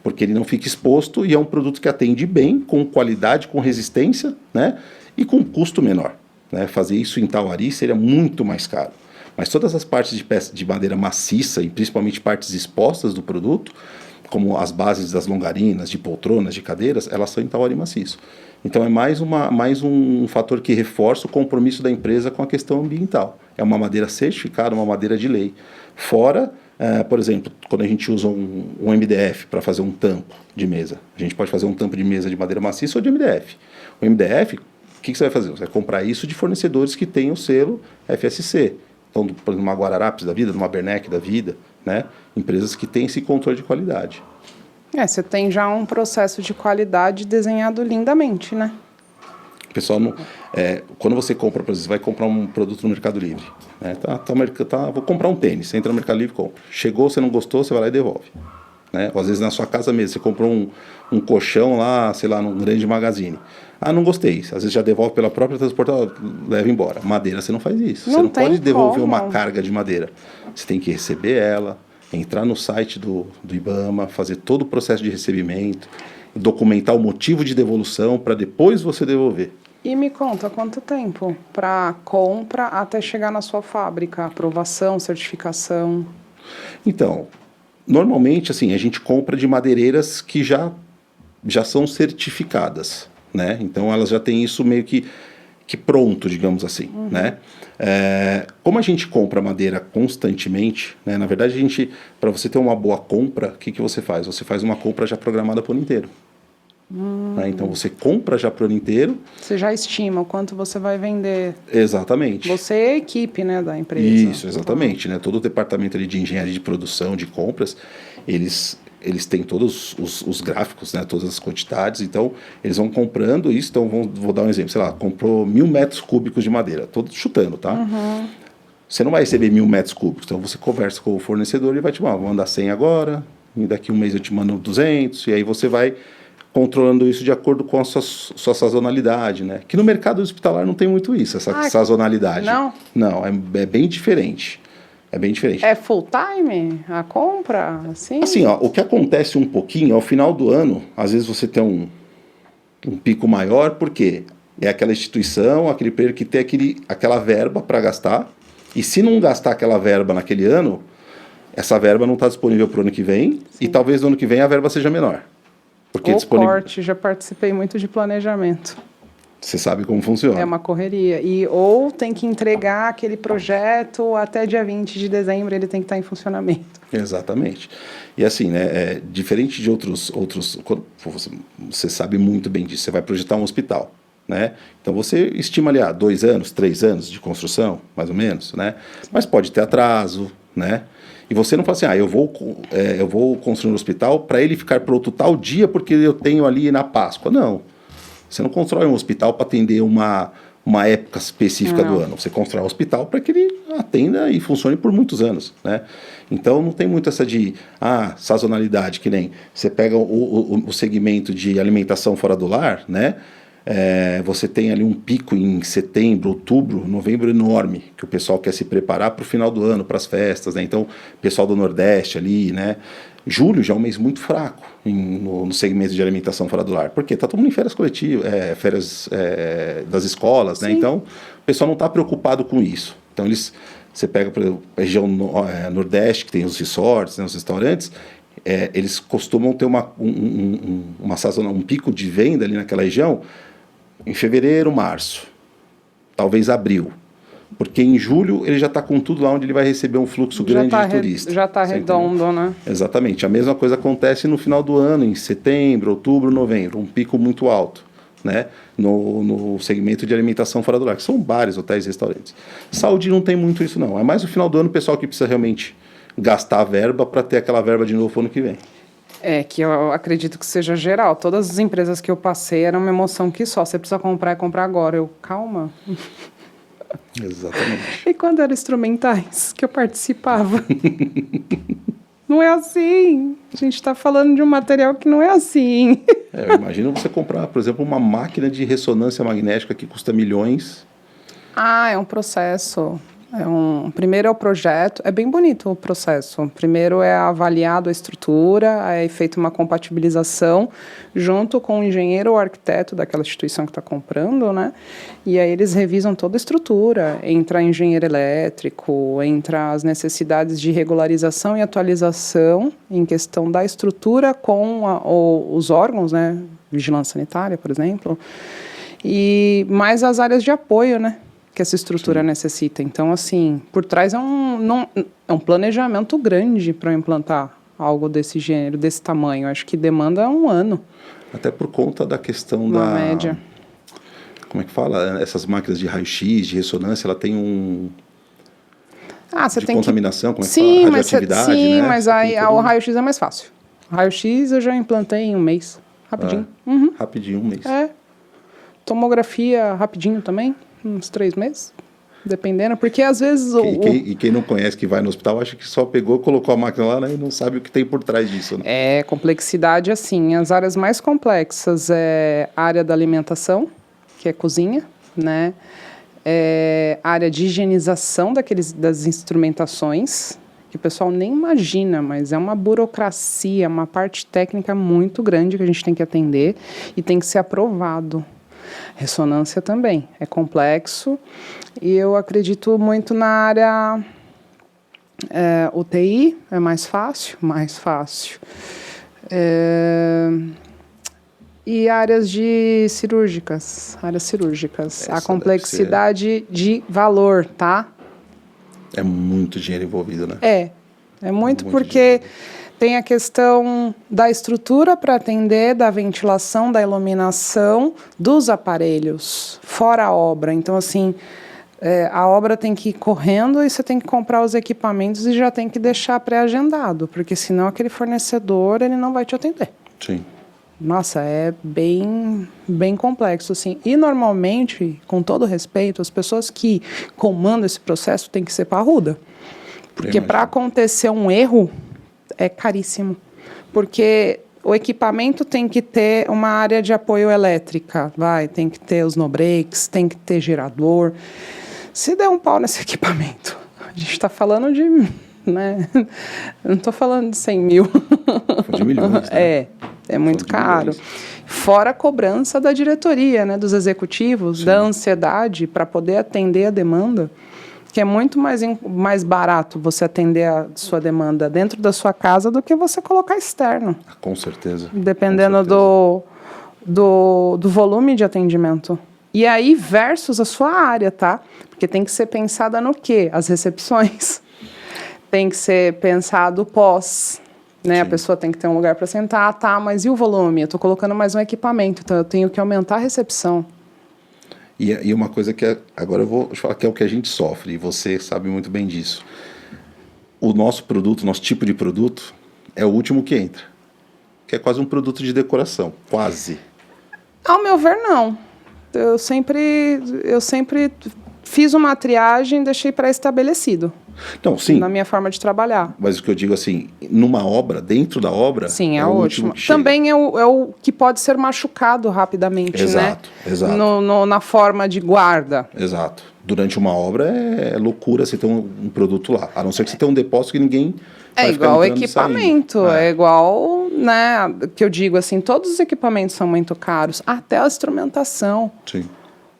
porque ele não fica exposto e é um produto que atende bem, com qualidade, com resistência, né, e com custo menor. Né? Fazer isso em tauari seria muito mais caro. Mas todas as partes de madeira maciça, e principalmente partes expostas do produto, como as bases das longarinas, de poltronas, de cadeiras, elas são em tauari maciço. Então é mais um fator que reforça o compromisso da empresa com a questão ambiental. é uma madeira certificada, uma madeira de lei. Fora, por exemplo, quando a gente usa um MDF para fazer um tampo de mesa, a gente pode fazer um tampo de mesa de madeira maciça ou de MDF. O MDF, o que você vai fazer? Você vai comprar isso de fornecedores que têm o selo FSC. Então, por exemplo, uma Guararapes da vida, uma Bernec da vida, né? Empresas que têm esse controle de qualidade. Você tem já um processo de qualidade desenhado lindamente, né? O pessoal não, quando você compra, por exemplo, você vai comprar um produto no Mercado Livre, né? Vou comprar um tênis, você entra no Mercado Livre e compra. Chegou, você não gostou, você vai lá e devolve. Né? Ou às vezes na sua casa mesmo, você comprou um colchão lá, sei lá, num grande magazine. Ah, não gostei. Às vezes já devolve pela própria transportadora, leva embora. Madeira, você não faz isso. Você não pode devolver uma carga de madeira. Você tem que receber ela, entrar no site do IBAMA, fazer todo o processo de recebimento, documentar o motivo de devolução para depois você devolver. E me conta, quanto tempo para compra até chegar na sua fábrica? Aprovação, certificação? Então, normalmente, assim, a gente compra de madeireiras que já são certificadas, né? Então, elas já têm isso meio que pronto, digamos assim, né? Como a gente compra madeira constantemente, né? Na verdade, para você ter uma boa compra, o que você faz? Você faz uma compra já programada para o ano inteiro. Né? Então, você compra já para o ano inteiro. Você já estima o quanto você vai vender. Exatamente. Você é a equipe, né, da empresa. Isso, exatamente. Né? Todo o departamento ali de engenharia de produção, de compras, eles têm todos os gráficos, né? Todas as quantidades. Então, eles vão comprando isso. Então, vou dar um exemplo. Sei lá, comprou 1.000 metros cúbicos de madeira. Estou chutando, tá? Você não vai receber 1.000 metros cúbicos. Então, você conversa com o fornecedor e vai te vou mandar 100 agora, e daqui um mês eu te mando 200, e aí você vai controlando isso de acordo com a sua sazonalidade, né? Que no mercado hospitalar não tem muito isso, essa sazonalidade. Não? Não, é bem diferente. É bem diferente. É full time a compra? Assim, ó, o que acontece um pouquinho, ao final do ano, às vezes você tem um pico maior, porque é aquela instituição, aquele player que tem aquela verba para gastar, e se não gastar aquela verba naquele ano, essa verba não está disponível para o ano que vem, e talvez no ano que vem a verba seja menor. Porque corte, já participei muito de planejamento. Você sabe como funciona. É uma correria. Ou tem que entregar aquele projeto até dia 20 de dezembro, ele tem que estar em funcionamento. Exatamente. E assim, né, diferente de outros você sabe muito bem disso, você vai projetar um hospital, né? Então você estima ali 2 anos, 3 anos de construção, mais ou menos, né? Mas pode ter atraso, né? E você não fala assim, eu vou construir um hospital para ele ficar pronto tal dia porque eu tenho ali na Páscoa. Não. Você não constrói um hospital para atender uma época específica do ano. Você constrói um hospital para que ele atenda e funcione por muitos anos, né? Então não tem muito essa de sazonalidade, que nem você pega o segmento de alimentação fora do lar, né? Você tem ali um pico em setembro, outubro, novembro enorme, que o pessoal quer se preparar para o final do ano, para as festas, né? Então, o pessoal do Nordeste ali, né? Julho já é um mês muito fraco no segmento de alimentação fora do lar. Por quê? Está todo mundo em férias coletivas, férias das escolas, né? Então, o pessoal não está preocupado com isso. Então, você pega, por exemplo, a região Nordeste, que tem os resorts, né, os restaurantes, eles costumam ter um pico de venda ali naquela região em fevereiro, março, talvez abril. Porque em julho ele já está com tudo lá onde ele vai receber um fluxo grande de turistas. Já está redondo, né? Exatamente. A mesma coisa acontece no final do ano, em setembro, outubro, novembro, um pico muito alto, né? No segmento de alimentação fora do lar, que são bares, hotéis e restaurantes. Saúde não tem muito isso, não. É mais no final do ano o pessoal que precisa realmente gastar a verba para ter aquela verba de novo no ano que vem. Que eu acredito que seja geral. Todas as empresas que eu passei eram uma emoção que só. Você precisa comprar e comprar agora. Calma. Exatamente. E quando eram instrumentais que eu participava? Não é assim. A gente está falando de um material que não é assim. Imagina você comprar, por exemplo, uma máquina de ressonância magnética que custa milhões. É um processo. Primeiro é o projeto, é bem bonito o processo. Primeiro é avaliado a estrutura, é feita uma compatibilização junto com o engenheiro ou arquiteto daquela instituição que está comprando, né? E aí eles revisam toda a estrutura, entra engenheiro elétrico, entra as necessidades de regularização e atualização em questão da estrutura com os órgãos, né? Vigilância sanitária, por exemplo, e mais as áreas de apoio, né? que essa estrutura necessita. Então, assim, por trás é um planejamento grande para implantar algo desse gênero, desse tamanho. Acho que demanda 1 ano. Até por conta da questão da média. Como é que fala? Essas máquinas de raio-x, de ressonância, ela tem você de tem contaminação, como é que sim, fala? Radioatividade, sim, né? mas aí o raio-x é mais fácil. O raio-x eu já implantei em 1 mês. Rapidinho. Rapidinho, 1 mês. Tomografia rapidinho também, uns 3 meses. Dependendo, porque às vezes... E quem não conhece, que vai no hospital, acha que só pegou, colocou a máquina lá, né, e não sabe o que tem por trás disso. Né? Complexidade assim. As áreas mais complexas é a área da alimentação, que é cozinha, né? Área de higienização das instrumentações, que o pessoal nem imagina, mas é uma burocracia, uma parte técnica muito grande que a gente tem que atender e tem que ser aprovado. Ressonância também é complexo e eu acredito muito na área UTI, é mais fácil. E áreas cirúrgicas. A complexidade de valor, tá? É muito dinheiro envolvido, né? É muito porque tem a questão da estrutura para atender, da ventilação, da iluminação, dos aparelhos, fora a obra. Então, assim, a obra tem que ir correndo e você tem que comprar os equipamentos e já tem que deixar pré-agendado, porque senão aquele fornecedor ele não vai te atender. Sim. Nossa, é bem complexo, assim. E, normalmente, com todo respeito, as pessoas que comandam esse processo têm que ser parruda. Porque para acontecer um erro, é caríssimo. Porque o equipamento tem que ter uma área de apoio elétrica, tem que ter os no-breaks, tem que ter gerador. Se der um pau nesse equipamento, a gente está falando de... Né? Eu não estou falando de 100 mil. De milhões, né? É muito caro. Fora a cobrança da diretoria, né, dos executivos, da ansiedade para poder atender a demanda, que é muito mais barato você atender a sua demanda dentro da sua casa do que você colocar externo. Com certeza. Dependendo do volume de atendimento. E aí, versus a sua área, tá? Porque tem que ser pensada no quê? As recepções. Tem que ser pensado pós, né? A pessoa tem que ter um lugar para sentar, mas e o volume? Eu estou colocando mais um equipamento, então eu tenho que aumentar a recepção. E uma coisa que agora eu vou falar que é o que a gente sofre, e você sabe muito bem disso. O nosso produto, nosso tipo de produto, é o último que entra. Que é quase um produto de decoração, quase. Ao meu ver, não. Eu sempre fiz uma triagem e deixei pré-estabelecido. Não, sim. Na minha forma de trabalhar. Mas o que eu digo assim, numa obra, dentro da obra... Sim, é o último. Também é o que pode ser machucado rapidamente, exato, né? Exato. Na forma de guarda. Exato. Durante uma obra é loucura você ter um produto lá. A não ser que você tenha um depósito que ninguém... É igual equipamento, é igual, né? Que eu digo assim, todos os equipamentos são muito caros, até a instrumentação. Sim.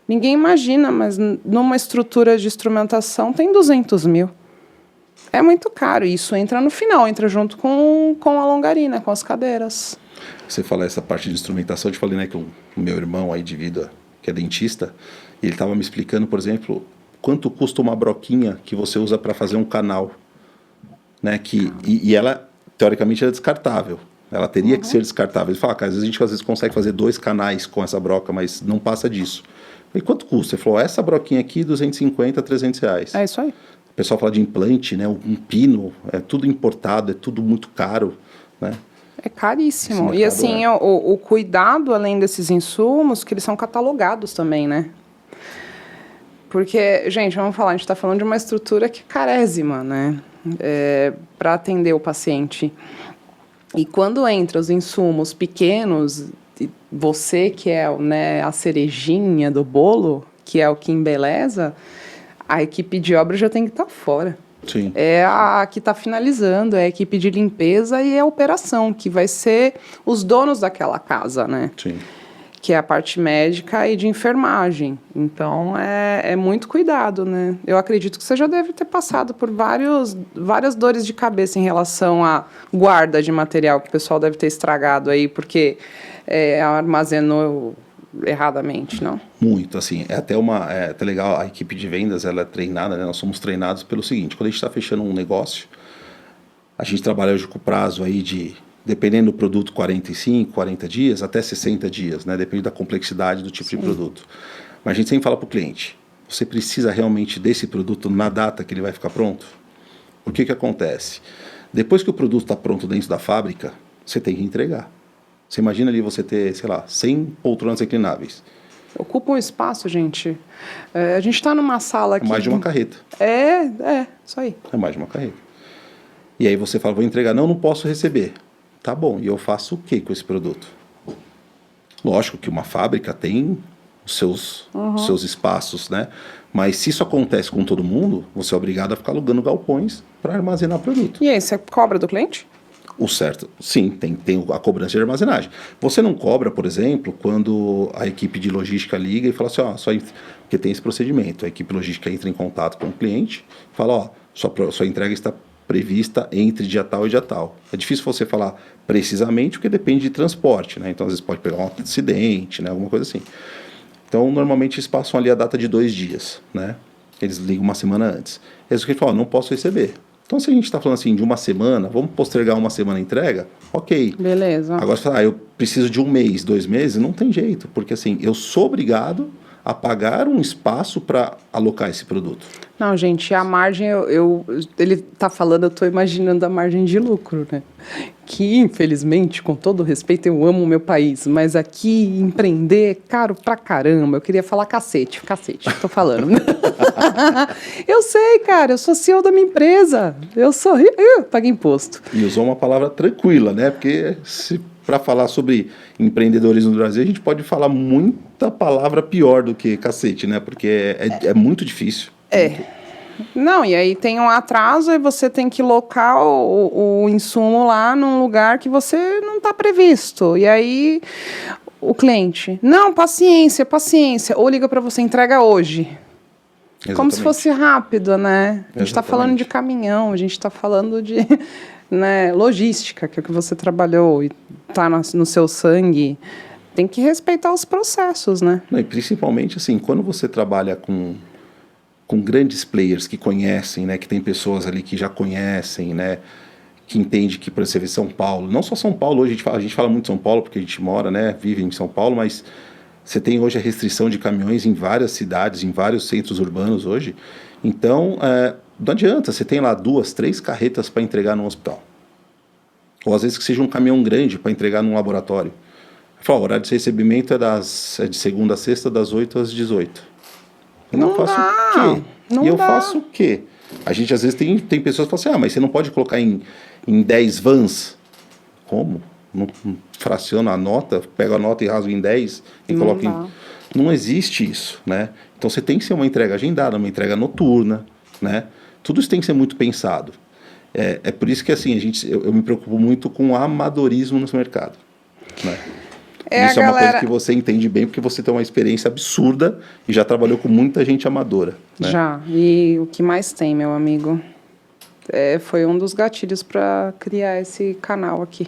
Ninguém imagina, mas numa estrutura de instrumentação tem 200 mil. É muito caro. Isso entra no final, entra junto com a longarina, com as cadeiras. Você fala essa parte de instrumentação, eu te falei, né, que o meu irmão aí de vida, que é dentista, ele estava me explicando, por exemplo, quanto custa uma broquinha que você usa para fazer um canal, né, e ela, teoricamente, é descartável. Ela teria que ser descartável. Ele fala, cara, às vezes a gente consegue fazer 2 canais com essa broca, mas não passa disso. E quanto custa? Ele falou, essa broquinha aqui, 250, 300 reais. É isso aí. O pessoal fala de implante, né? Um pino, é tudo importado, é tudo muito caro, né? É caríssimo. E assim, o cuidado, além desses insumos, que eles são catalogados também, né? Porque, gente, vamos falar, a gente está falando de uma estrutura que é carésima, né? Para atender o paciente. E quando entra os insumos pequenos, você que é, né, a cerejinha do bolo, que é o que embeleza, a equipe de obra já tem que estar fora. Sim. É a que está finalizando, é a equipe de limpeza e a operação, que vai ser os donos daquela casa, né? Sim. Que é a parte médica e de enfermagem. Então, é muito cuidado, né? Eu acredito que você já deve ter passado por várias dores de cabeça em relação à guarda de material que o pessoal deve ter estragado aí, porque armazenou erradamente, não? Muito, assim, é até legal, a equipe de vendas, ela é treinada, né? Nós somos treinados pelo seguinte, quando a gente está fechando um negócio, a gente trabalha hoje com prazo aí de, dependendo do produto, 45, 40 dias, até 60 dias, né? Depende da complexidade do tipo de produto. Mas a gente sempre fala para o cliente, você precisa realmente desse produto na data que ele vai ficar pronto? O que acontece? Depois que o produto está pronto dentro da fábrica, você tem que entregar. Você imagina ali você ter, sei lá, 100 poltronas reclináveis. Ocupa um espaço, gente. A gente está numa sala aqui... É mais de uma carreta. Isso aí. É mais de uma carreta. E aí você fala, vou entregar. Não posso receber. Tá bom, e eu faço o que com esse produto? Lógico que uma fábrica tem os seus espaços, né? Mas se isso acontece com todo mundo, você é obrigado a ficar alugando galpões para armazenar produto. E aí, você cobra do cliente? O certo, sim, tem a cobrança de armazenagem. Você não cobra, por exemplo, quando a equipe de logística liga e fala assim, porque tem esse procedimento, a equipe logística entra em contato com o cliente, fala, sua entrega está prevista entre dia tal e dia tal. É difícil você falar precisamente, porque depende de transporte, né? Então, às vezes pode pegar um acidente, né? Alguma coisa assim. Então, normalmente eles passam ali a data de 2 dias, né? Eles ligam uma semana antes. Eles falam, não posso receber. Então, se a gente está falando assim de uma semana, vamos postergar uma semana a entrega? Ok. Beleza. Agora, você fala, eu preciso de 1 mês, 2 meses, não tem jeito, porque assim, eu sou obrigado a pagar um espaço para alocar esse produto. Não, gente, a margem, ele está falando, eu estou imaginando a margem de lucro, né? Que, infelizmente, com todo respeito, eu amo o meu país, mas aqui empreender é caro pra caramba. Eu queria falar cacete, tô falando. Eu sei, cara, eu sou CEO da minha empresa, paguei imposto. E usou uma palavra tranquila, né? Porque para falar sobre empreendedorismo no Brasil, a gente pode falar muita palavra pior do que cacete, né? Porque é muito difícil. Não, e aí tem um atraso e você tem que locar o insumo lá num lugar que você não está previsto. E aí o cliente, não, paciência. Ou liga para você, entrega hoje. Exatamente. Como se fosse rápido, né? A gente está falando de caminhão, a gente está falando de logística, que é o que você trabalhou e está no seu sangue. Tem que respeitar os processos, né? Não, e principalmente assim, quando você trabalha com grandes players que conhecem, né, que tem pessoas ali que já conhecem, né, que entende que, por exemplo, São Paulo, não só São Paulo, hoje a gente fala muito de São Paulo porque a gente mora, né, vive em São Paulo, mas você tem hoje a restrição de caminhões em várias cidades, em vários centros urbanos hoje, então não adianta, você tem lá 2, 3 carretas para entregar num hospital, ou às vezes que seja um caminhão grande para entregar num laboratório. Fala, o horário de recebimento é de segunda a sexta, das 8 às 18. Eu faço o quê? Eu faço o quê? A gente às vezes tem pessoas que falam assim, mas você não pode colocar em 10 vans? Como? Não fraciona a nota, pega a nota e rasga em 10 e coloca em... Não existe isso, né? Então você tem que ser uma entrega agendada, uma entrega noturna, né? Tudo isso tem que ser muito pensado. É por isso que assim, eu me preocupo muito com o amadorismo no mercado, né? Isso é uma coisa que você entende bem, porque você tem uma experiência absurda e já trabalhou com muita gente amadora. Né? Já, e o que mais tem, meu amigo, foi um dos gatilhos para criar esse canal aqui.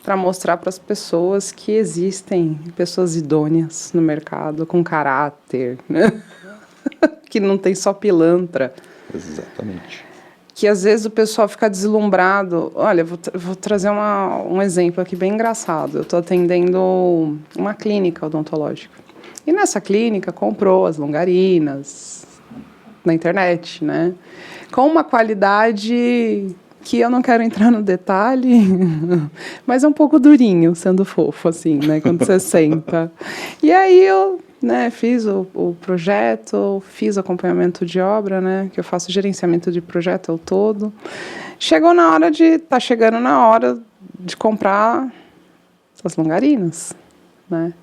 Para mostrar para as pessoas que existem pessoas idôneas no mercado, com caráter, né? Que não tem só pilantra. Exatamente. Que às vezes o pessoal fica deslumbrado. Olha, vou trazer um exemplo aqui bem engraçado. Eu estou atendendo uma clínica odontológica. E nessa clínica comprou as longarinas na internet, né? Com uma qualidade que eu não quero entrar no detalhe, mas é um pouco durinho, sendo fofo, assim, né? Quando você senta. E aí eu... fiz o projeto, fiz acompanhamento de obra, né, que eu faço gerenciamento de projeto ao todo. Tá chegando na hora de comprar as longarinas, né?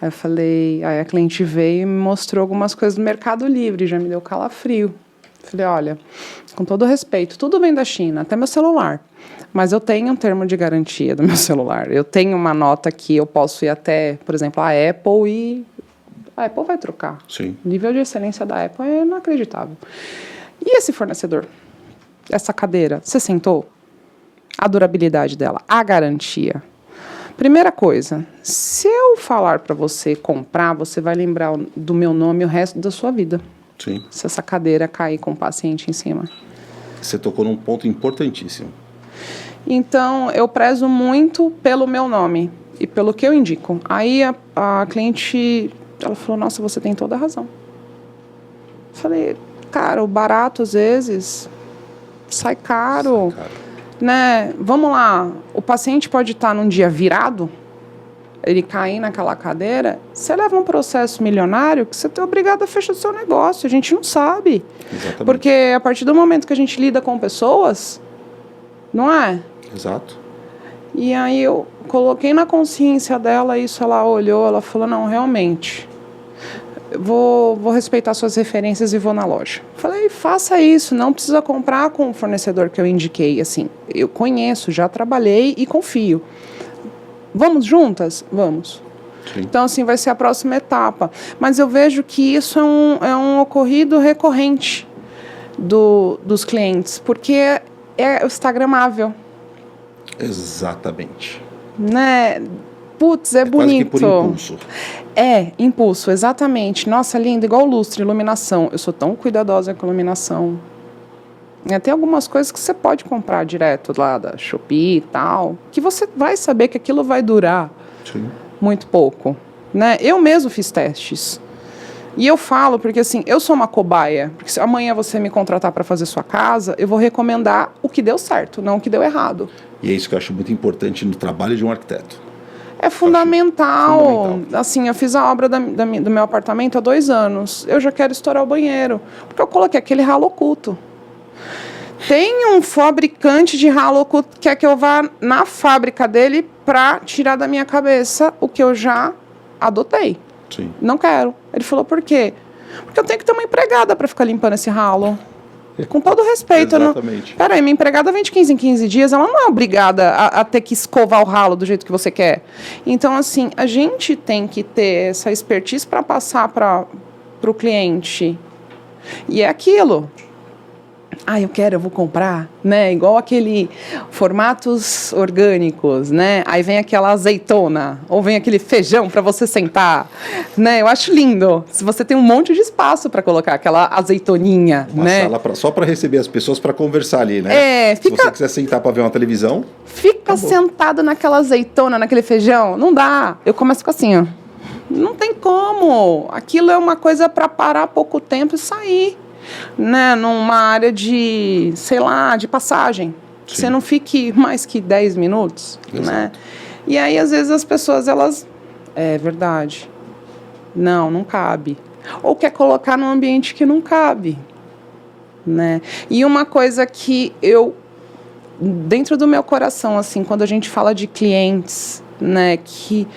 Aí a cliente veio e me mostrou algumas coisas do Mercado Livre, já me deu calafrio. Falei, olha, com todo respeito, tudo vem da China, até meu celular. Mas eu tenho um termo de garantia do meu celular. Eu tenho uma nota que eu posso ir até, por exemplo, a Apple e... A Apple vai trocar. Sim. O nível de excelência da Apple é inacreditável. E esse fornecedor? Essa cadeira, você sentou? A durabilidade dela, a garantia. Primeira coisa, se eu falar para você comprar, você vai lembrar do meu nome o resto da sua vida. Sim. Se essa cadeira cair com o paciente em cima. Você tocou num ponto importantíssimo. Então, eu prezo muito pelo meu nome e pelo que eu indico. Aí a cliente, ela falou, nossa, você tem toda a razão. Eu falei, cara, o barato às vezes sai caro. Né? Vamos lá, o paciente pode estar num dia virado, ele cair naquela cadeira, você leva um processo milionário que você é obrigado a fechar o seu negócio, a gente não sabe. Exatamente. Porque a partir do momento que a gente lida com pessoas, não é? Exato. E aí eu coloquei na consciência dela isso, ela olhou, ela falou, não, realmente, vou respeitar suas referências e vou na loja. Falei, faça isso, não precisa comprar com o fornecedor que eu indiquei, assim, eu conheço, já trabalhei e confio. Vamos juntas? Vamos. Sim. Então, assim, vai ser a próxima etapa. Mas eu vejo que isso é um ocorrido recorrente dos clientes, porque é instagramável. Exatamente. Né? Putz, é bonito. Quase que por impulso. É, impulso, exatamente. Nossa, lindo, igual lustre, iluminação. Eu sou tão cuidadosa com iluminação. Tem algumas coisas que você pode comprar direto lá da Shopee e tal, que você vai saber que aquilo vai durar muito pouco. Né? Eu mesmo fiz testes. E eu falo, porque assim, eu sou uma cobaia. Porque se amanhã você me contratar para fazer sua casa, eu vou recomendar o que deu certo, não o que deu errado. E é isso que eu acho muito importante no trabalho de um arquiteto. É fundamental. Assim, eu fiz a obra do meu apartamento há 2 anos. Eu já quero estourar o banheiro. Porque eu coloquei aquele ralo oculto. Tem um fabricante de ralo oculto que quer que eu vá na fábrica dele para tirar da minha cabeça o que eu já adotei. Sim. Não quero. Ele falou, por quê? Porque eu tenho que ter uma empregada para ficar limpando esse ralo. Com todo respeito. Exatamente. Peraí, minha empregada vem de 15 em 15 dias, ela não é obrigada a ter que escovar o ralo do jeito que você quer. Então, assim, a gente tem que ter essa expertise para passar para o cliente. E é aquilo. Eu vou comprar, né? Igual aquele formatos orgânicos, né? Aí vem aquela azeitona, ou vem aquele feijão para você sentar, né? Eu acho lindo. Se você tem um monte de espaço para colocar aquela azeitoninha, uma né? Sala só para receber as pessoas para conversar ali, né? Se você quiser sentar para ver uma televisão, fica sentado naquela azeitona, naquele feijão, não dá. Eu começo com assim, ó. Não tem como. Aquilo é uma coisa para parar pouco tempo e sair. Né, numa área de, sei lá, de passagem. Sim. Você não fique mais que 10 minutos. Né? E aí, às vezes, as pessoas, elas... É verdade. Não cabe. Ou quer colocar num ambiente que não cabe. Né? E uma coisa que eu, dentro do meu coração, assim, quando a gente fala de clientes, né, que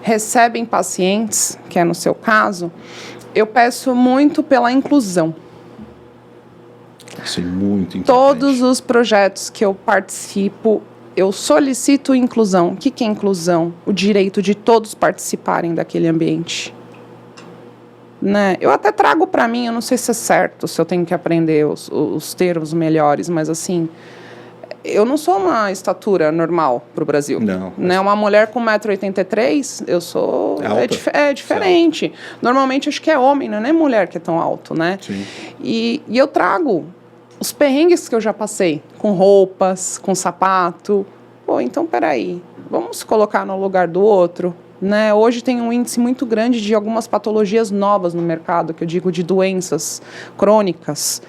recebem pacientes, que é no seu caso, eu peço muito pela inclusão. Isso é muito importante. Todos os projetos que eu participo, eu solicito inclusão. O que é inclusão? O direito de todos participarem daquele ambiente. Né? Eu até trago para mim, eu não sei se é certo, se eu tenho que aprender os termos melhores, mas assim, eu não sou uma estatura normal para o Brasil. Não. Né? Uma mulher com 1,83 m, eu sou... É diferente. Normalmente acho que é homem, não é nem mulher que é tão alto, né? Sim. E eu trago os perrengues que eu já passei, com roupas, com sapato. Pô, então peraí, vamos se colocar no lugar do outro. Né? Hoje tem um índice muito grande de algumas patologias novas no mercado, que eu digo de doenças crônicas,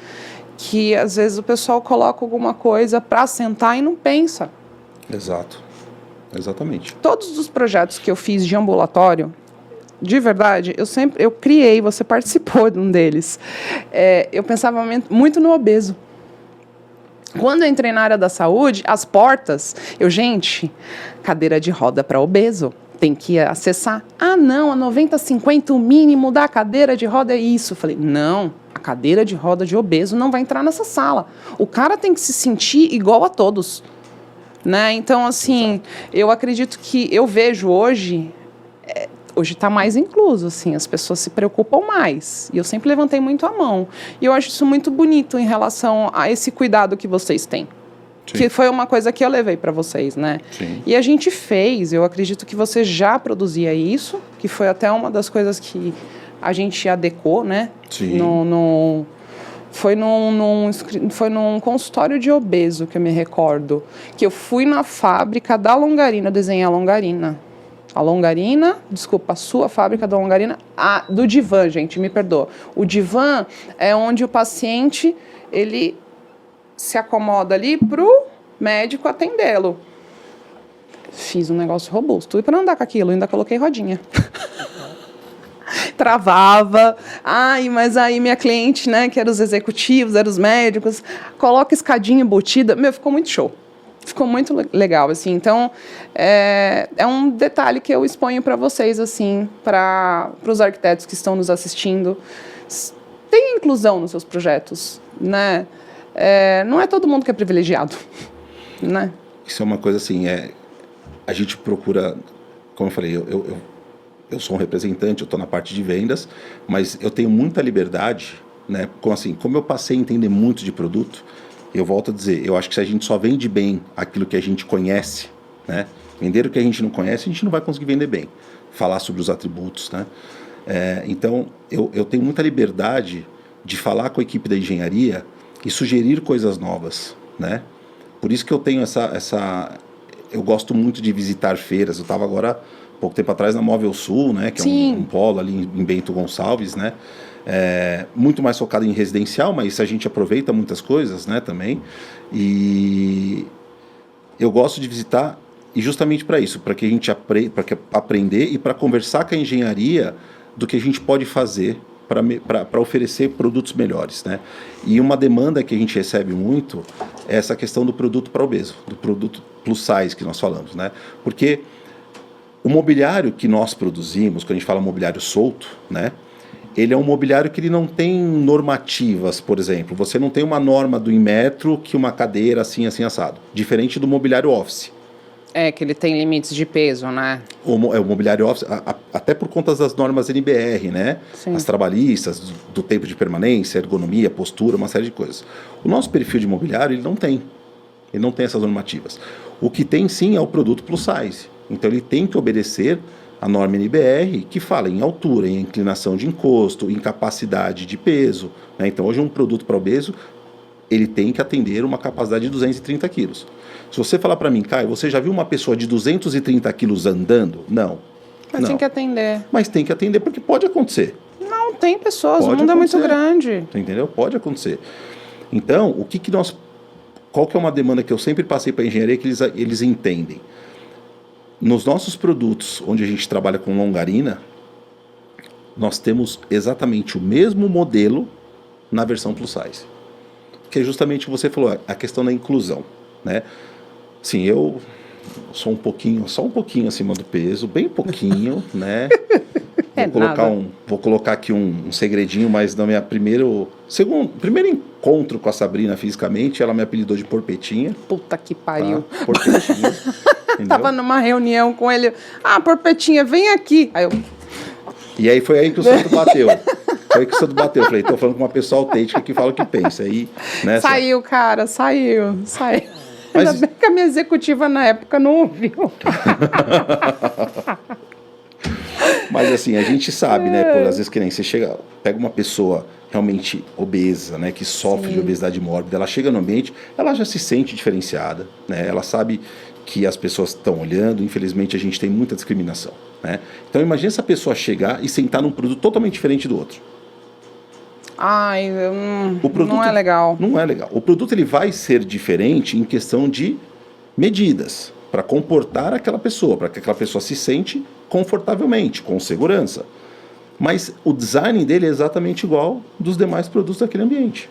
que às vezes o pessoal coloca alguma coisa para sentar e não pensa. Exato. Exatamente. Todos os projetos que eu fiz de ambulatório, de verdade, eu criei, você participou de um deles. Eu pensava muito no obeso. Quando eu entrei na área da saúde, as portas, gente, cadeira de roda para obeso, tem que acessar. Não, a 90/50, o mínimo da cadeira de roda é isso. Eu falei, não, a cadeira de roda de obeso não vai entrar nessa sala. O cara tem que se sentir igual a todos. Né? Então, assim, eu acredito que eu vejo hoje está mais incluso, assim, as pessoas se preocupam mais. E eu sempre levantei muito a mão. E eu acho isso muito bonito em relação a esse cuidado que vocês têm. Sim. Que foi uma coisa que eu levei para vocês, né? Sim. E a gente fez, eu acredito que você já produzia isso, que foi até uma das coisas que a gente adequou, né? Sim. Foi num consultório de obeso, que eu me recordo, que eu fui na fábrica da longarina, desenhar a longarina. A longarina, desculpa, a sua fábrica da longarina, do divã, gente, me perdoa. O divã é onde o paciente, ele se acomoda ali pro médico atendê-lo. Fiz um negócio robusto. E para andar com aquilo, ainda coloquei rodinha. Travava. Ai, mas aí minha cliente, né, que eram os executivos, eram os médicos, coloca escadinha embutida. Meu, ficou muito show. Ficou muito legal, assim. Então, é um detalhe que eu exponho para vocês, assim, para os arquitetos que estão nos assistindo. Tenha inclusão nos seus projetos, né? Não é todo mundo que é privilegiado, né? Isso é uma coisa assim, a gente procura, como eu falei, eu sou um representante, eu estou na parte de vendas, mas eu tenho muita liberdade, né? Como eu passei a entender muito de produto, eu volto a dizer, eu acho que se a gente só vende bem aquilo que a gente conhece, né? Vender o que a gente não conhece, a gente não vai conseguir vender bem. Falar sobre os atributos, né? Então, eu tenho muita liberdade de falar com a equipe da engenharia e sugerir coisas novas, né? Por isso que eu tenho eu gosto muito de visitar feiras. Eu estava agora, pouco tempo atrás, na Móvel Sul, né? Que é um polo ali em Bento Gonçalves, né? Muito mais focado em residencial, mas a gente aproveita muitas coisas, né? Também. E eu gosto de visitar e justamente para isso, para que a gente aprender e para conversar com a engenharia do que a gente pode fazer para oferecer produtos melhores, né? E uma demanda que a gente recebe muito é essa questão do produto para obeso, do produto plus size que nós falamos, né? Porque o mobiliário que nós produzimos, quando a gente fala mobiliário solto, né? Ele é um mobiliário que ele não tem normativas, por exemplo. Você não tem uma norma do metro que uma cadeira assim, assim, assado. Diferente do mobiliário office. Que ele tem limites de peso, né? O mobiliário office, até por conta das normas NBR, né? Sim. As trabalhistas, do tempo de permanência, ergonomia, postura, uma série de coisas. O nosso perfil de mobiliário, ele não tem. Ele não tem essas normativas. O que tem, sim, é o produto plus size. Então, ele tem que obedecer a norma NBR, que fala em altura, em inclinação de encosto, em capacidade de peso, né? Então, hoje, um produto para obeso, ele tem que atender uma capacidade de 230 quilos. Se você falar para mim, Caio, você já viu uma pessoa de 230 quilos andando? Não. Mas não. tem que atender. Mas tem que atender, porque pode acontecer. Não, tem pessoas, Pode o mundo acontecer. é muito grande. Entendeu? Pode acontecer. Então, qual que é uma demanda que eu sempre passei para a engenharia que eles entendem? Nos nossos produtos, onde a gente trabalha com longarina, nós temos exatamente o mesmo modelo na versão plus size. Que é justamente o que você falou, a questão da inclusão, né? Sim, eu sou só um pouquinho acima do peso, bem pouquinho, né? Vou colocar aqui um segredinho, mas no primeiro encontro com a Sabrina fisicamente, ela me apelidou de Porpetinha. Puta que pariu. Tá? Porpetinha. Tava numa reunião com ele. Porpetinha, vem aqui. E aí foi aí que o santo bateu. Eu falei, tô falando com uma pessoa autêntica que fala o que pensa. Aí, né, saiu, cara, saiu. Mas... Ainda bem que a minha executiva na época não ouviu. Mas assim, a gente sabe, né? Às vezes que nem você pega uma pessoa realmente obesa, né? Que sofre de obesidade mórbida, ela chega no ambiente, ela já se sente diferenciada, né? Ela sabe que as pessoas estão olhando, infelizmente a gente tem muita discriminação, né? Então imagine essa pessoa chegar e sentar num produto totalmente diferente do outro. Não é legal. Não é legal. O produto ele vai ser diferente em questão de medidas, para comportar aquela pessoa, para que aquela pessoa se sente confortavelmente, com segurança. Mas o design dele é exatamente igual dos demais produtos daquele ambiente.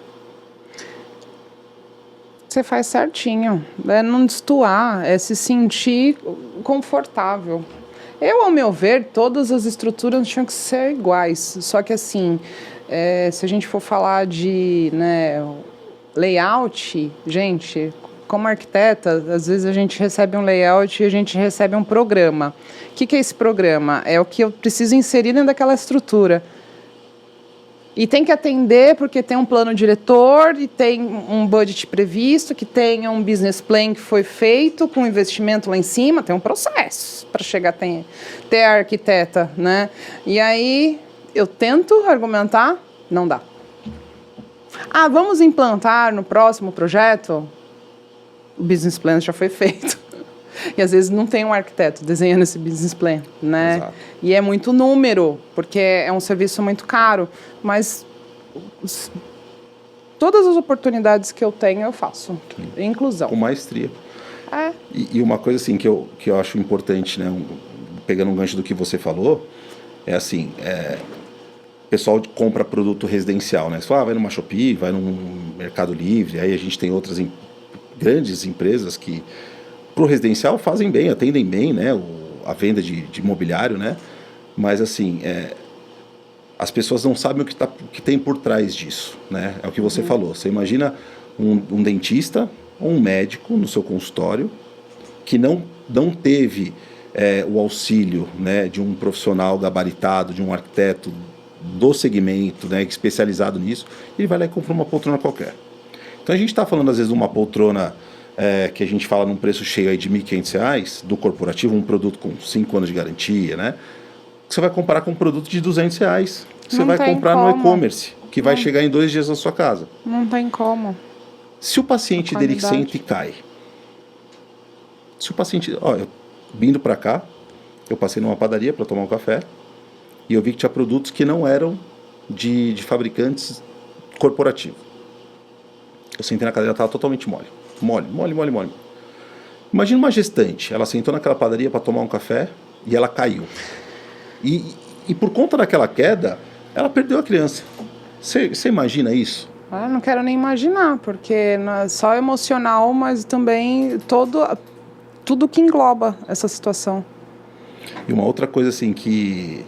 Você faz certinho. É não destoar, é se sentir confortável. Ao meu ver, todas as estruturas tinham que ser iguais. Só que assim, se a gente for falar de, né, layout, gente, como arquiteta, às vezes a gente recebe um layout e a gente recebe um programa. O que é esse programa? É o que eu preciso inserir dentro daquela estrutura. E tem que atender porque tem um plano diretor e tem um budget previsto, que tem um business plan que foi feito com investimento lá em cima, tem um processo para chegar a ter a arquiteta, né? E aí eu tento argumentar, não dá. Vamos implantar no próximo projeto? O business plan já foi feito. E às vezes não tem um arquiteto desenhando esse business plan, né? Exato. E é muito número, porque é um serviço muito caro, mas todas as oportunidades que eu tenho eu faço. Inclusão. Com maestria. É. E uma coisa assim que eu acho importante, né, pegando um gancho do que você falou, é assim, o pessoal compra produto residencial, né? Você fala, vai numa Shopee, vai num Mercado Livre, aí a gente tem outras grandes empresas que pro residencial fazem bem, atendem bem, né, a venda de imobiliário, né? Mas assim, as pessoas não sabem o que tem por trás disso, né? É o que você falou. Você imagina um dentista ou um médico no seu consultório que não teve o auxílio, né, de um profissional gabaritado, de um arquiteto do segmento, né, especializado nisso, ele vai lá e compra uma poltrona qualquer. Então a gente está falando às vezes de uma poltrona que a gente fala num preço cheio aí de R$ 1.500 do corporativo, um produto com 5 anos de garantia, né? Você vai comparar com um produto de R$ 200, que você vai comprar no e-commerce, que vai chegar em 2 dias na sua casa. Não tem como. Se o paciente dele senta e cai, se o paciente, eu vindo para cá, eu passei numa padaria para tomar um café e eu vi que tinha produtos que não eram de fabricantes corporativos. Eu sentei na cadeira, estava totalmente mole. Mole. Imagina uma gestante, ela sentou naquela padaria para tomar um café e ela caiu. E por conta daquela queda, ela perdeu a criança. Você imagina isso? Eu não quero nem imaginar, porque não é só emocional, mas também tudo que engloba essa situação. E uma outra coisa assim que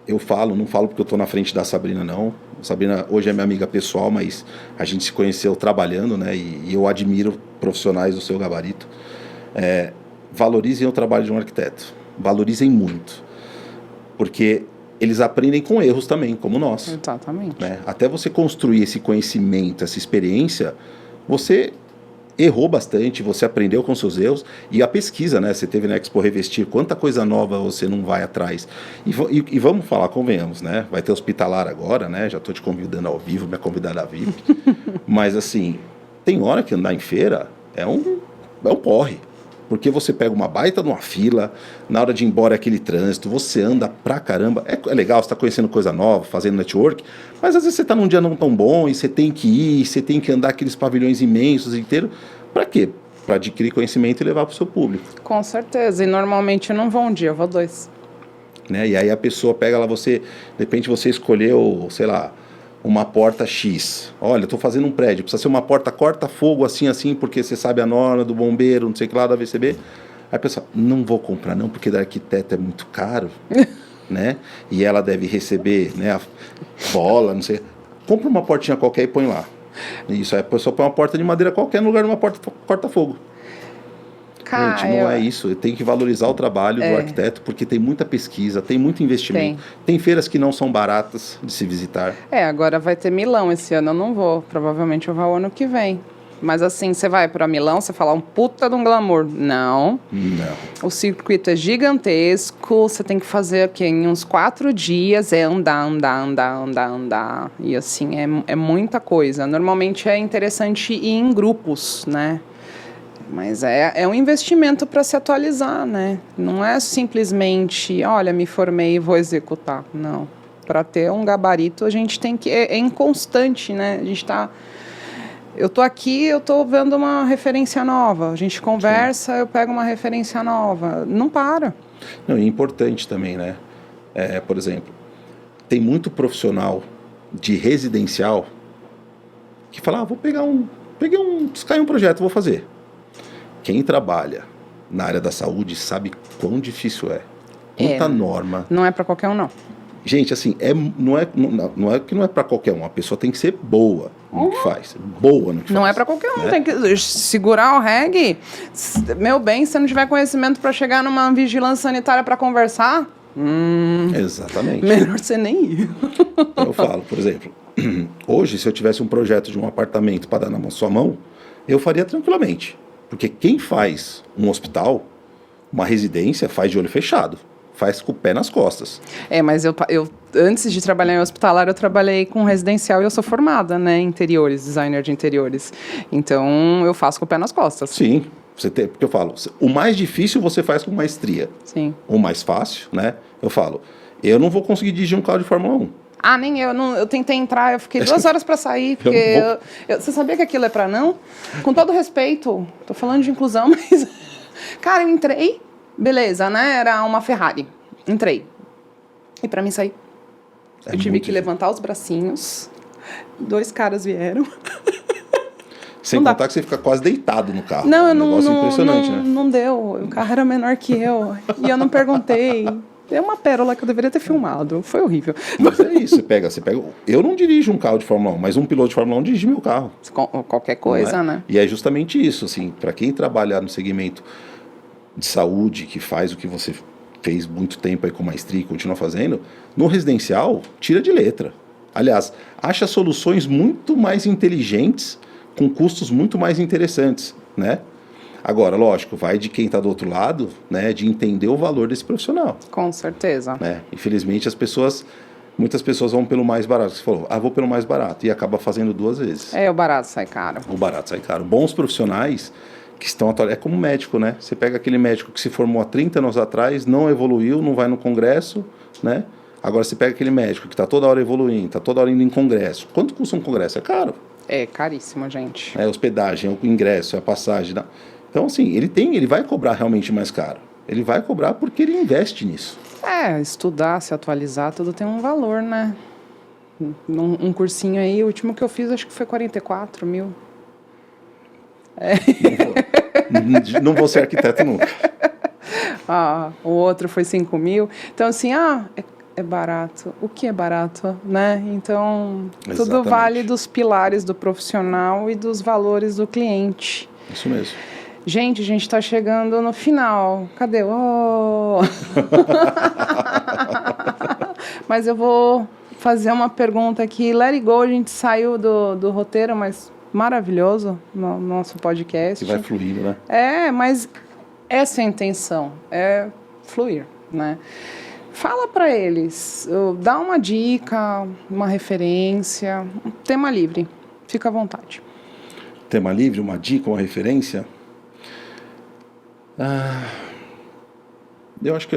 eu não falo porque eu estou na frente da Sabrina, não. A Sabrina hoje é minha amiga pessoal, mas a gente se conheceu trabalhando, né? E eu admiro profissionais do seu gabarito. Valorizem o trabalho de um arquiteto. Valorizem muito. Porque eles aprendem com erros também, como nós. Exatamente. Né? Até você construir esse conhecimento, essa experiência, você errou bastante, você aprendeu com seus erros, e a pesquisa, né? Você teve na Expo Revestir, quanta coisa nova você não vai atrás. E vamos falar, convenhamos, né? Vai ter hospitalar agora, né? Já estou te convidando ao vivo, minha convidada VIP. Mas assim, tem hora que andar em feira é um porre. Porque você pega uma baita numa fila, na hora de ir embora é aquele trânsito, você anda pra caramba. É legal, você está conhecendo coisa nova, fazendo network, mas às vezes você está num dia não tão bom e você tem que ir, você tem que andar aqueles pavilhões imensos inteiros. Para quê? Para adquirir conhecimento e levar para o seu público. Com certeza, e normalmente eu não vou um dia, eu vou 2. Né? E aí a pessoa pega lá, de repente você escolheu, sei lá, uma porta X. Olha, estou fazendo um prédio, precisa ser uma porta corta-fogo assim, porque você sabe a norma do bombeiro, não sei o que lá, da VCB. Aí a pessoa, não vou comprar não, porque da arquiteta é muito caro, né? E ela deve receber, né, a bola, não sei. Compra uma portinha qualquer e põe lá. Isso, aí a pessoa põe uma porta de madeira qualquer no lugar de uma porta corta-fogo. Gente, não é isso. Tem que valorizar o trabalho do arquiteto, porque tem muita pesquisa, tem muito investimento. Tem feiras que não são baratas de se visitar. Agora vai ter Milão esse ano, eu não vou. Provavelmente eu vou o ano que vem. Mas assim, você vai para Milão, você fala um puta de um glamour. Não. O circuito é gigantesco, você tem que fazer aqui em uns 4 dias, andar. E assim, é muita coisa. Normalmente é interessante ir em grupos, né? Mas é um investimento para se atualizar, né? Não é simplesmente, olha, me formei e vou executar. Não. Para ter um gabarito, a gente tem que... É inconstante, né? A gente está... Eu estou aqui, eu estou vendo uma referência nova. A gente conversa, eu pego uma referência nova. Não para. Não, e é importante também, né? Por exemplo, tem muito profissional de residencial que fala, cai um projeto, vou fazer. Quem trabalha na área da saúde sabe quão difícil é. Quanta norma. Não é para qualquer um, não. Gente, assim, não é que não é para qualquer um. A pessoa tem que ser boa no que faz. Boa no que faz. Não é para qualquer um. Né? Tem que segurar o reggae. Meu bem, se não tiver conhecimento para chegar numa vigilância sanitária para conversar, Exatamente. Melhor você nem ir. Então eu falo, por exemplo, hoje, se eu tivesse um projeto de um apartamento para dar na sua mão, eu faria tranquilamente. Porque quem faz um hospital, uma residência, faz de olho fechado. Faz com o pé nas costas. Mas eu antes de trabalhar em hospitalar, eu trabalhei com residencial e eu sou formada, né, em interiores, designer de interiores. Então, eu faço com o pé nas costas. Sim, porque eu falo, o mais difícil você faz com maestria. Sim. O mais fácil, né? Eu falo, eu não vou conseguir dirigir um carro de Fórmula 1. Nem eu. Eu tentei entrar, eu fiquei 2 horas para sair, porque você sabia que aquilo é para não? Com todo respeito, tô falando de inclusão, mas... Cara, eu entrei, beleza, né? Era uma Ferrari. Entrei. E para mim sair, eu tive que levantar os bracinhos, 2 caras vieram... Sem contar que você fica quase deitado no carro. Não, um negócio impressionante, né? Não deu. O carro era menor que eu. E eu não perguntei. É uma pérola que eu deveria ter filmado. Foi horrível. Mas é isso, você pega. Eu não dirijo um carro de Fórmula 1, mas um piloto de Fórmula 1 dirige meu carro. Qualquer coisa, né? E é justamente isso, assim, para quem trabalha no segmento de saúde, que faz o que você fez muito tempo aí com maestria e continua fazendo, no residencial, tira de letra. Aliás, acha soluções muito mais inteligentes, com custos muito mais interessantes, né? Agora, lógico, vai de quem está do outro lado, né, de entender o valor desse profissional. Com certeza. Né? Infelizmente, muitas pessoas vão pelo mais barato. Você falou, vou pelo mais barato, e acaba fazendo 2 vezes. O barato sai caro. O barato sai caro. Bons profissionais que estão atualizados, é como médico, né? Você pega aquele médico que se formou há 30 anos atrás, não evoluiu, não vai no congresso, né? Agora você pega aquele médico que está toda hora evoluindo, está toda hora indo em congresso. Quanto custa um congresso? É caro. É caríssimo, gente. É a hospedagem, é o ingresso, é a passagem. Não. Então, assim, ele vai cobrar realmente mais caro. Ele vai cobrar porque ele investe nisso. Estudar, se atualizar, tudo tem um valor, né? Um cursinho aí, o último que eu fiz, acho que foi 44 mil. Não vou ser arquiteto nunca. O outro foi 5 mil. Então, assim, é barato. O que é barato, né? Então, Exatamente. Tudo vale dos pilares do profissional e dos valores do cliente. Isso mesmo. Gente, a gente está chegando no final. Cadê? Mas eu vou fazer uma pergunta aqui. Let it go, a gente saiu do roteiro, mas maravilhoso no nosso podcast. Que vai fluindo, né? Mas essa é a intenção, é fluir, né? Fala para eles, dá uma dica, uma referência, um tema livre, fica à vontade. Tema livre, uma dica, uma referência? Eu acho que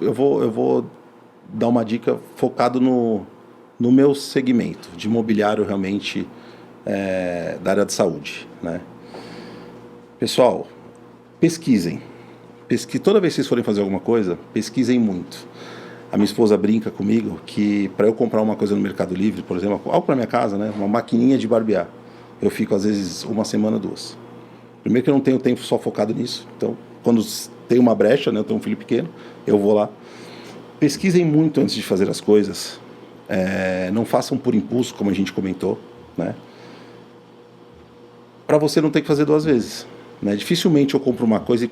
eu vou dar uma dica focado no meu segmento de imobiliário realmente da área de saúde, né? Pessoal, pesquisem. Toda vez que vocês forem fazer alguma coisa, pesquisem muito. A minha esposa brinca comigo que para eu comprar uma coisa no Mercado Livre, por exemplo, algo para minha casa, né, uma maquininha de barbear, eu fico às vezes 1 semana, 2. Primeiro que eu não tenho tempo só focado nisso, então quando tem uma brecha, né, eu tenho um filho pequeno, eu vou lá. Pesquisem muito antes de fazer as coisas, não façam por impulso, como a gente comentou, né, para você não ter que fazer 2 vezes, né. Dificilmente eu compro uma coisa e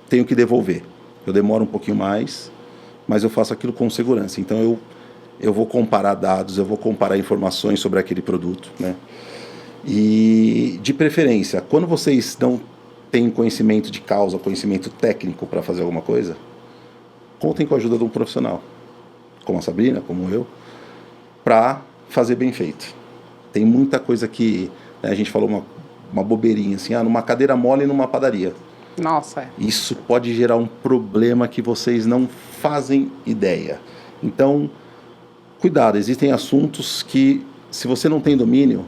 tenho que devolver. Eu demoro um pouquinho mais, mas eu faço aquilo com segurança. Então eu vou comparar dados, eu vou comparar informações sobre aquele produto, né? E de preferência, quando vocês não têm conhecimento de causa, conhecimento técnico para fazer alguma coisa, contem com a ajuda de um profissional, como a Sabrina, como eu, para fazer bem feito. Tem muita coisa que, né, a gente falou uma bobeirinha assim, numa cadeira mole numa padaria. Nossa. Isso pode gerar um problema que vocês não fazem ideia. Então, cuidado, existem assuntos que, se você não tem domínio,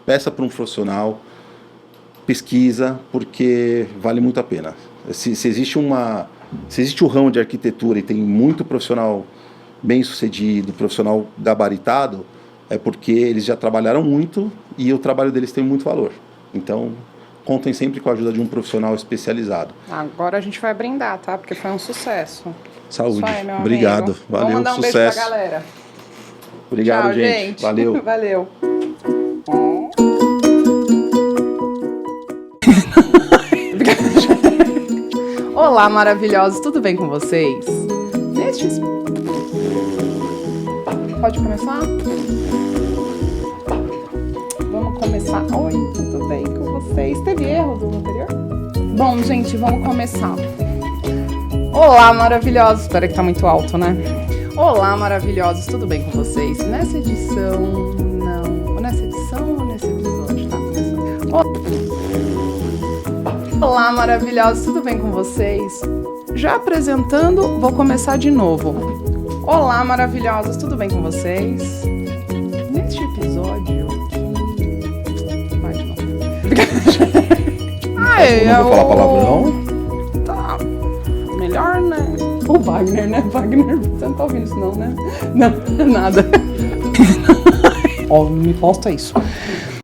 peça para um profissional, pesquisa, porque vale muito a pena. Se existe o ramo de arquitetura e tem muito profissional bem sucedido, profissional gabaritado, é porque eles já trabalharam muito e o trabalho deles tem muito valor. Então, contem sempre com a ajuda de um profissional especializado. Agora a gente vai brindar, tá? Porque foi um sucesso. Saúde. Isso aí, meu obrigado. amigo. Valeu, vamos mandar um sucesso. beijo pra galera. Obrigado, Tchau, gente. Valeu. Valeu. Olá, maravilhosos. Tudo bem com vocês? Neste Pode começar? Vamos começar. Oi, tudo bem com vocês? Teve erro do anterior? Bom, gente, vamos começar. Olá, maravilhosos. Espera que tá muito alto, né? Olá, maravilhosos. Tudo bem com vocês? Nessa edição... Não. Nessa edição ou nesse episódio? Tá começando. Olá, maravilhosos. Tudo bem com vocês? Já apresentando, vou começar de novo. Olá, maravilhosos. Tudo bem com vocês? Neste episódio aqui... Vai de novo. Não vou falar palavrão. Tá. Melhor, né? O Wagner, né? Wagner, você não tá ouvindo isso não, né? Não, nada. Ó, não me posta isso.